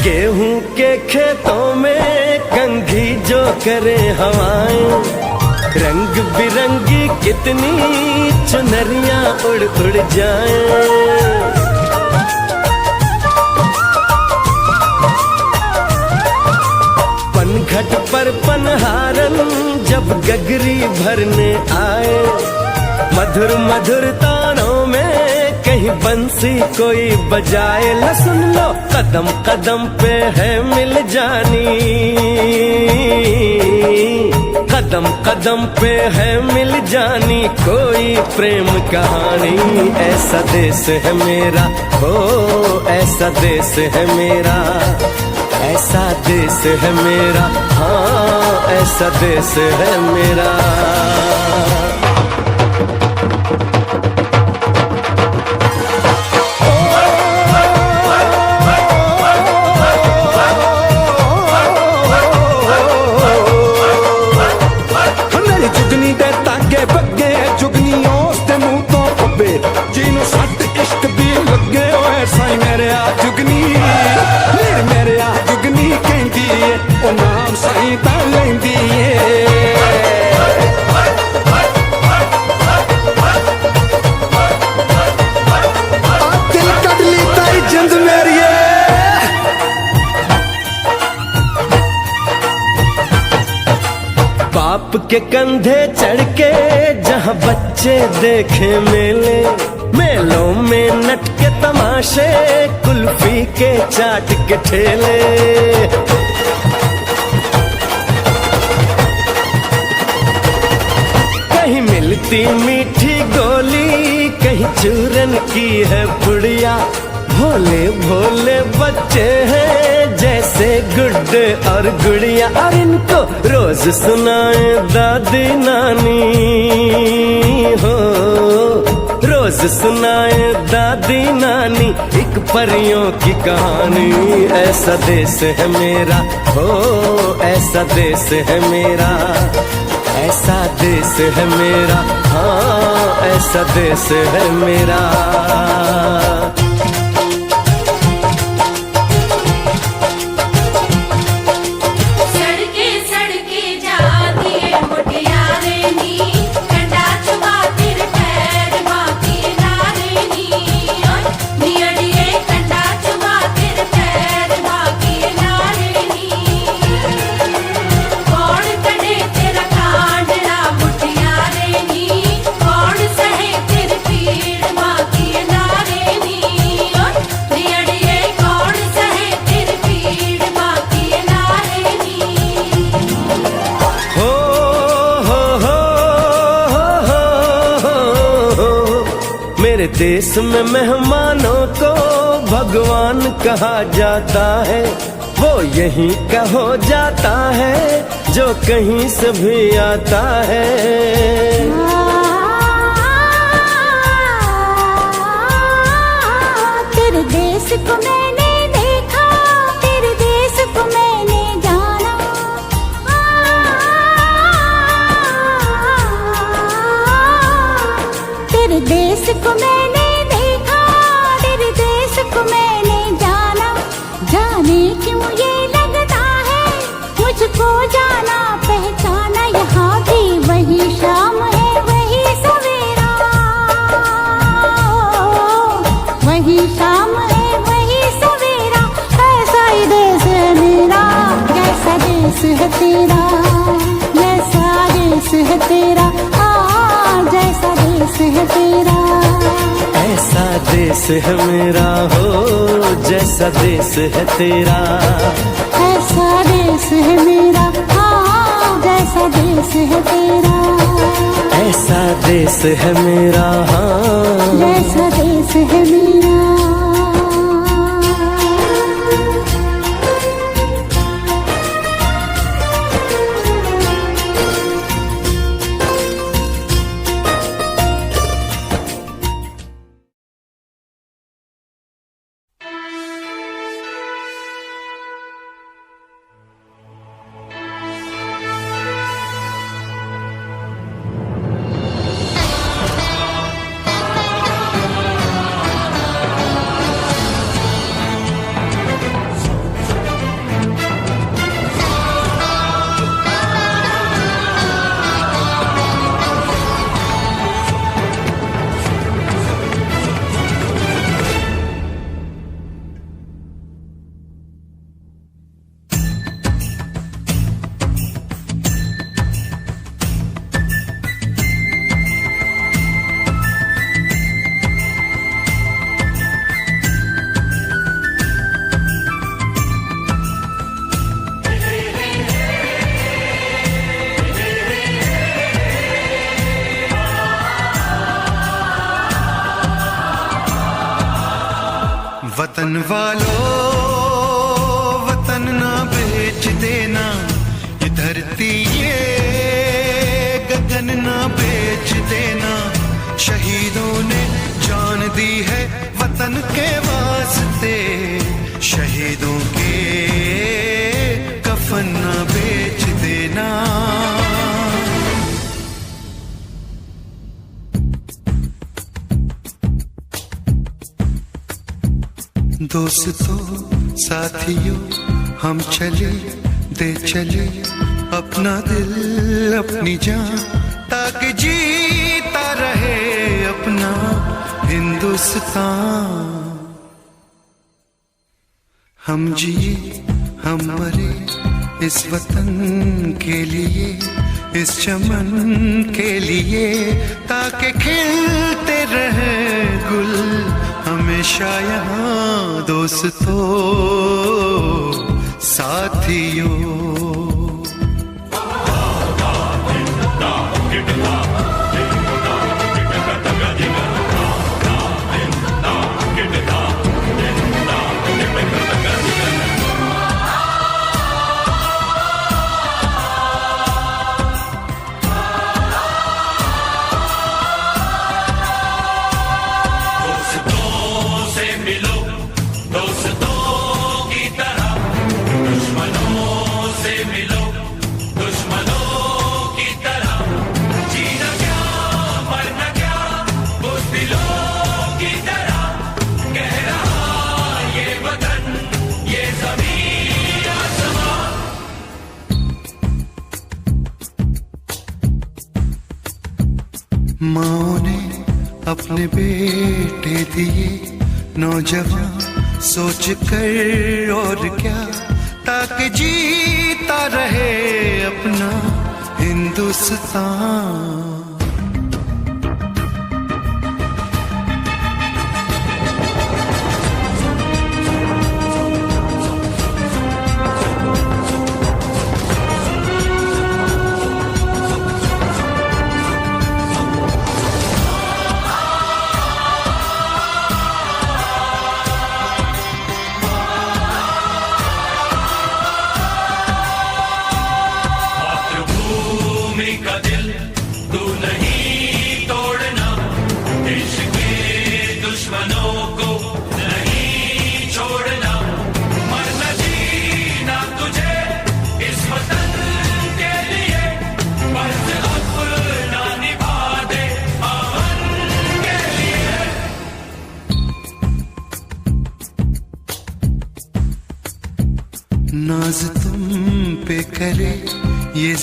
गेहूं के खेतों में कंघी जो करे हवाएं, रंग बिरंगी कितनी चुनरियां उड़ उड़ जाएं। पनघट पर पनहारन जब गगरी भरने आए, मधुर मधुर तानों में कहीं बंसी कोई बजाए। ल सुन लो कदम कदम पे है मिल जानी, कदम कदम पे है मिल जानी कोई प्रेम कहानी। ऐसा देश है मेरा, हो ऐसा देश है मेरा, ऐसा देश है मेरा, हाँ ऐसा देश है मेरा। ਜਿਹਨੂੰ ਸੱਟ ਇਸ਼ਕ ਦੀ ਲੱਗੇ ਓਏ ਸਾਈ ਮੇਰੇ ਆ ਜੁਗਨੀ, ਮੇਰੇ ਆ ਜੁਗਨੀ ਕਹਿੰਦੀ ਏ ਉਹ ਨਾਮ ਸਾਈ ਤਾਂ ਲੈਂਦੀ ਏ। ਆ ਦਿਲ ਕੱਢ ਲਈ ਤਾਈ ਜਿੰਦ ਮੇਰੀਏ। बाप के कंधे चढ़ के जहाँ बच्चे देखे मेले, मेलों में नट के तमाशे, कुल्फी के चाट के ठेले। कहीं मिलती मीठी गोली, कहीं चूरन की है पुड़िया। भोले भोले बच्चे हैं जैसे गुड्डे और गुड़िया, और इनको रोज सुनाए दादी नानी, हो रोज सुनाए दादी नानी एक परियों की कहानी। ऐसा देश है मेरा, हो ऐसा देश है मेरा, ऐसा देश है मेरा, हाँ ऐसा देश है मेरा। मेरे देश में मेहमानों को भगवान कहा जाता है, वो यहीं का हो जाता है जो कहीं से भी आता है। तेरे देश को मैंने देखा, तेरे देश को मैंने जाना, तेरे देश को मैंने देखा, तेरे देश को मैंने जाना, जाने क्यों ये लगता है मुझको जाना पहचाना। यहाँ भी वही शाम है वही सवेरा, वही शाम है वही सवेरा। ऐसा ही देश है मेरा, जैसा देश है तेरा, जैसा देश है तेरा, जैसा देश है तेरा। ऐसा देश है मेरा हो, जैसा देश है तेरा। ऐसा देश है मेरा, हाँ जैसा देश है तेरा। ऐसा देश है मेरा, हाँ जैसा देश है मेरा। वतन वालों वतन ना बेच देना, ये धरती ये गगन ना बेच देना। शहीदों ने जान दी है वतन के वास्ते, शहीदों के कफन ना बेच देना। दोस्तों साथियों हम चले दे चले अपना दिल अपनी जान, ताकि जीता रहे अपना हिंदुस्तान। हम जिए हम मरे इस वतन के लिए, इस चमन के लिए, ताकि खिलते रहे गुल हमेशा यहाँ। दोस्तों साथियों माँ ने अपने बेटे दिए नौजवान सोच कर और क्या, ताकि जीता रहे अपना हिंदुस्तान। का दिल तू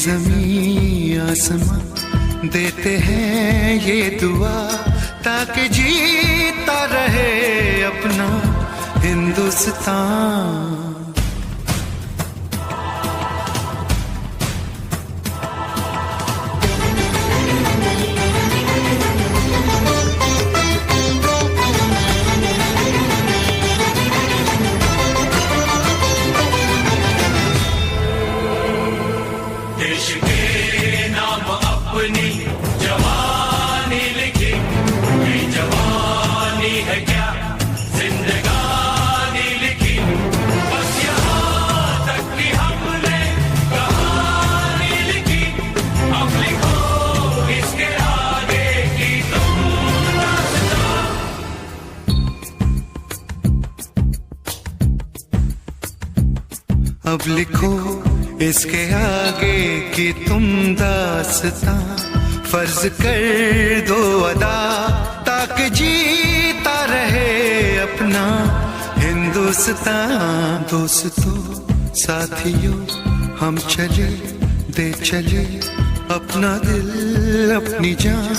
ज़मीं आसमां देते हैं ये दुआ, ताकि जीता रहे अपना हिंदुस्तान। देश के नाम अपनी जवानी लिखी, ये जवानी है क्या जिंदगानी लिखी, बस यहाँ तक कि हमने कहानी लिखी, अब लिखो इसके आगे की तुम दास्तां। अब लिखो इसके आगे की तुम दास्तां, फर्ज कर दो अदा, ताकि जीता रहे अपना हिंदुस्तान। दोस्तों साथियों हम चले दे चले अपना दिल अपनी जान,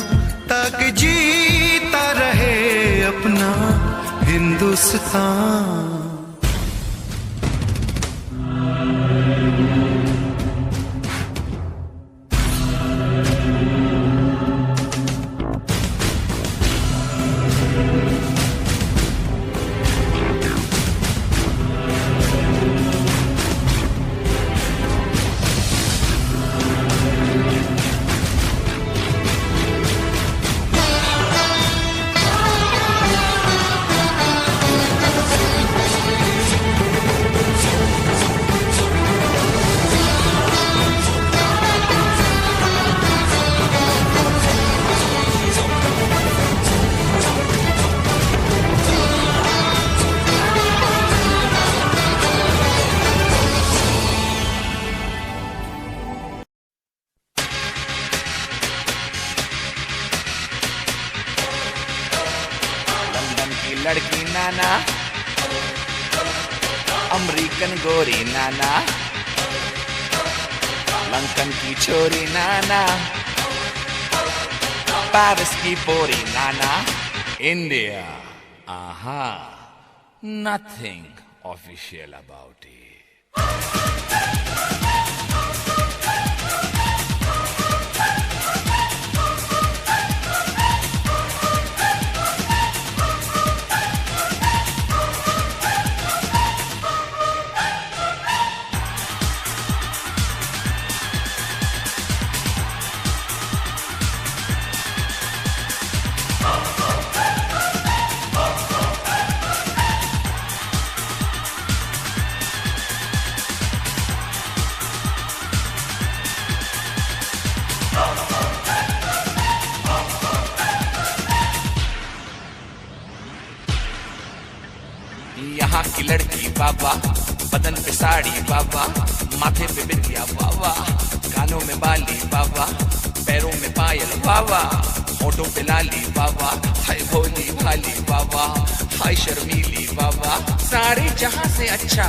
ताकि जीता रहे अपना हिंदुस्तान। लड़की नाना, अमेरिकन गोरी नाना, लंदन की छोरी नाना, पेरिस की पोरी नाना, इंडिया, आहा, nothing official about it. यहाँ की लड़की बाबा, बदन पे साड़ी बाबा, माथे पे बिंदिया बाबा, कानों में बाली बाबा, पैरों में पायल बाबा, होठों पे लाली बाबा, हाय भोली भाली बाबा, हाय शर्मीली बाबा। सारे जहां से अच्छा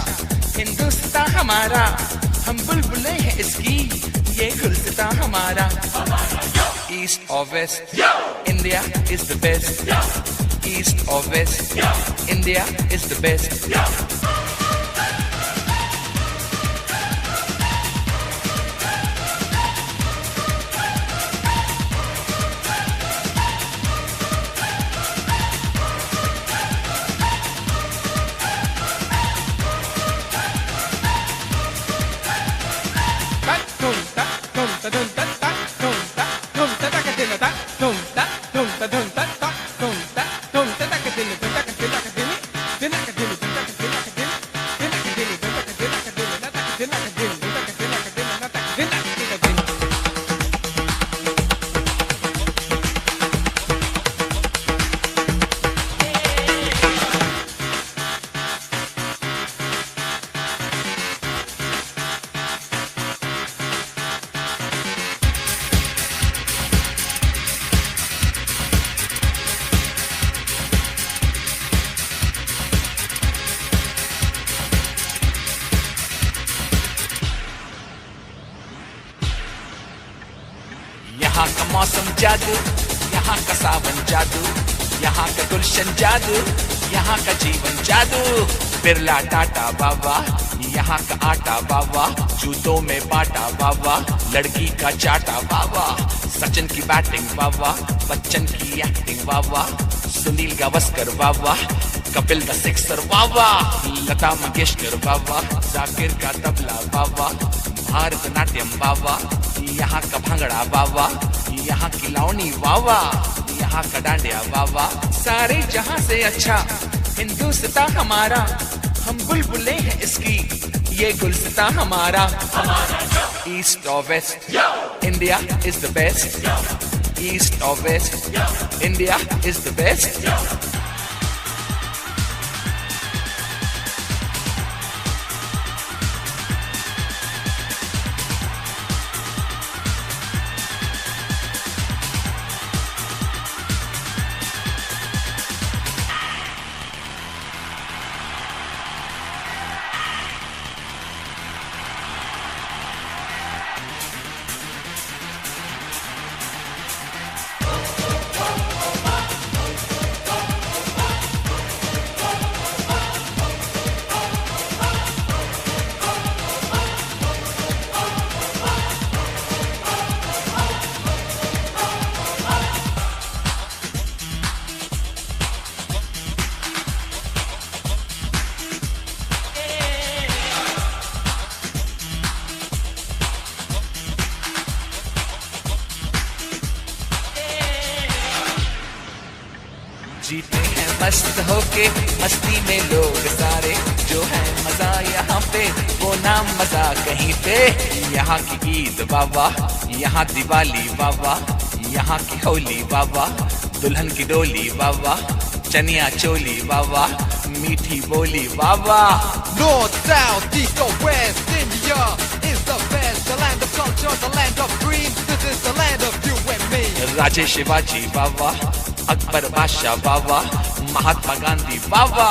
हिंदुस्तान हमारा, हम बुलबुलें हैं इसकी, ये गुलसितां हमारा। ईस्ट और west, India is the best. East or west, India is the best. यहाँ का मौसम जादू, यहाँ का सावन जादू, यहाँ का गुलशन जादू, यहाँ का जीवन जादू। बिरला टाटा बाबा, यहाँ का आटा बाबा, जूतों में बाटा बाबा, लड़की का चाटा बाबा। सचिन की बैटिंग बाबा, बच्चन की एक्टिंग बाबा, सुनील गावस्कर बाबा, कपिल द सिक्सर बाबा, लता मंगेशकर बाबा, जाकिर का तबला बाबा, भारतनाट्यम बाबा, यहाँ का भंगड़ा बाबा, यहाँ की लावनी बाबा, यहाँ का डांडिया बाबा। सारे जहां से अच्छा हिंदुस्तान हमारा, हम बुलबुलें हैं इसकी, ये गुलस्तान हमारा। ईस्ट और west, India is the best. East और west, India is the best. जीते हैं मस्त होके मस्ती में लोग सारे, जो है मजा यहाँ पे वो नाम मजा कहीं पे। यहाँ की ईद बाबा, यहाँ दिवाली बाबा, यहाँ की होली बाबा, दुल्हन की डोली बाबा, चनिया चोली बाबा, मीठी बोली बाबा। North, south, east or west, India is the best. The land of culture, the land of dreams. This is the land of you and me. राजे शिवाजी बाबा, अकबर बादशाह बाबा, महात्मा गांधी बाबा,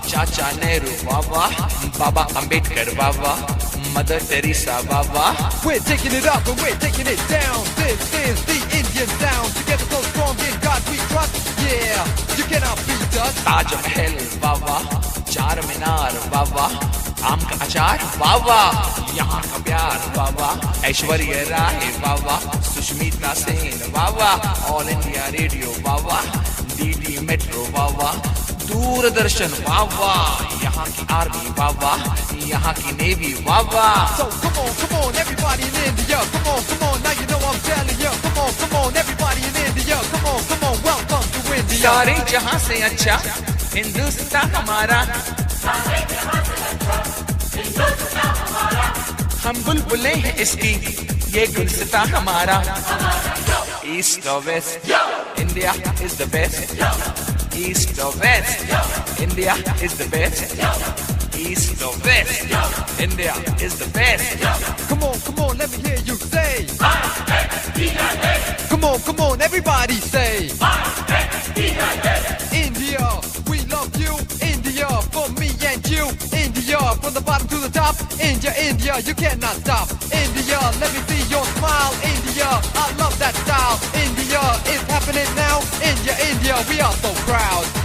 चाचा नेहरू बाबा, बाबा अंबेडकर बाबा, मदर टेरेसा बाबा। We're taking it up and we're taking it down. This is the Indian sound. Together so strong in God we trust. Yeah, you cannot beat us. Taj Mahal बाबा, Charminar बाबा, आम का अचार बाबा, यहाँ का प्यार बाबा, ऐश्वर्या राय बाबा, सुष्मिता सेन बाबा, ऑल इंडिया रेडियो बाबा, DD metro बाबा, दूरदर्शन बाबा, यहाँ की army बाबा, यहाँ की navy Baba. So come on, everybody in India. Come on, now you know I'm telling you. Come on, everybody in India. Come on, welcome to India. सारे जहां से अच्छा हिंदुस्तान हमारा, हम बुलबुलें हैं इसकी, ये गुलस्तान हमारा। ईस्ट और west, India is the best. East और west, India is the best. East or west, India is the best. Come on, let me hear you say. Come on, everybody say. India, we love you. India, for me and you. India, from the bottom to the top. India, you cannot stop. India, let me see your smile. India, I love that style. India, it's happening now. India, we are so proud.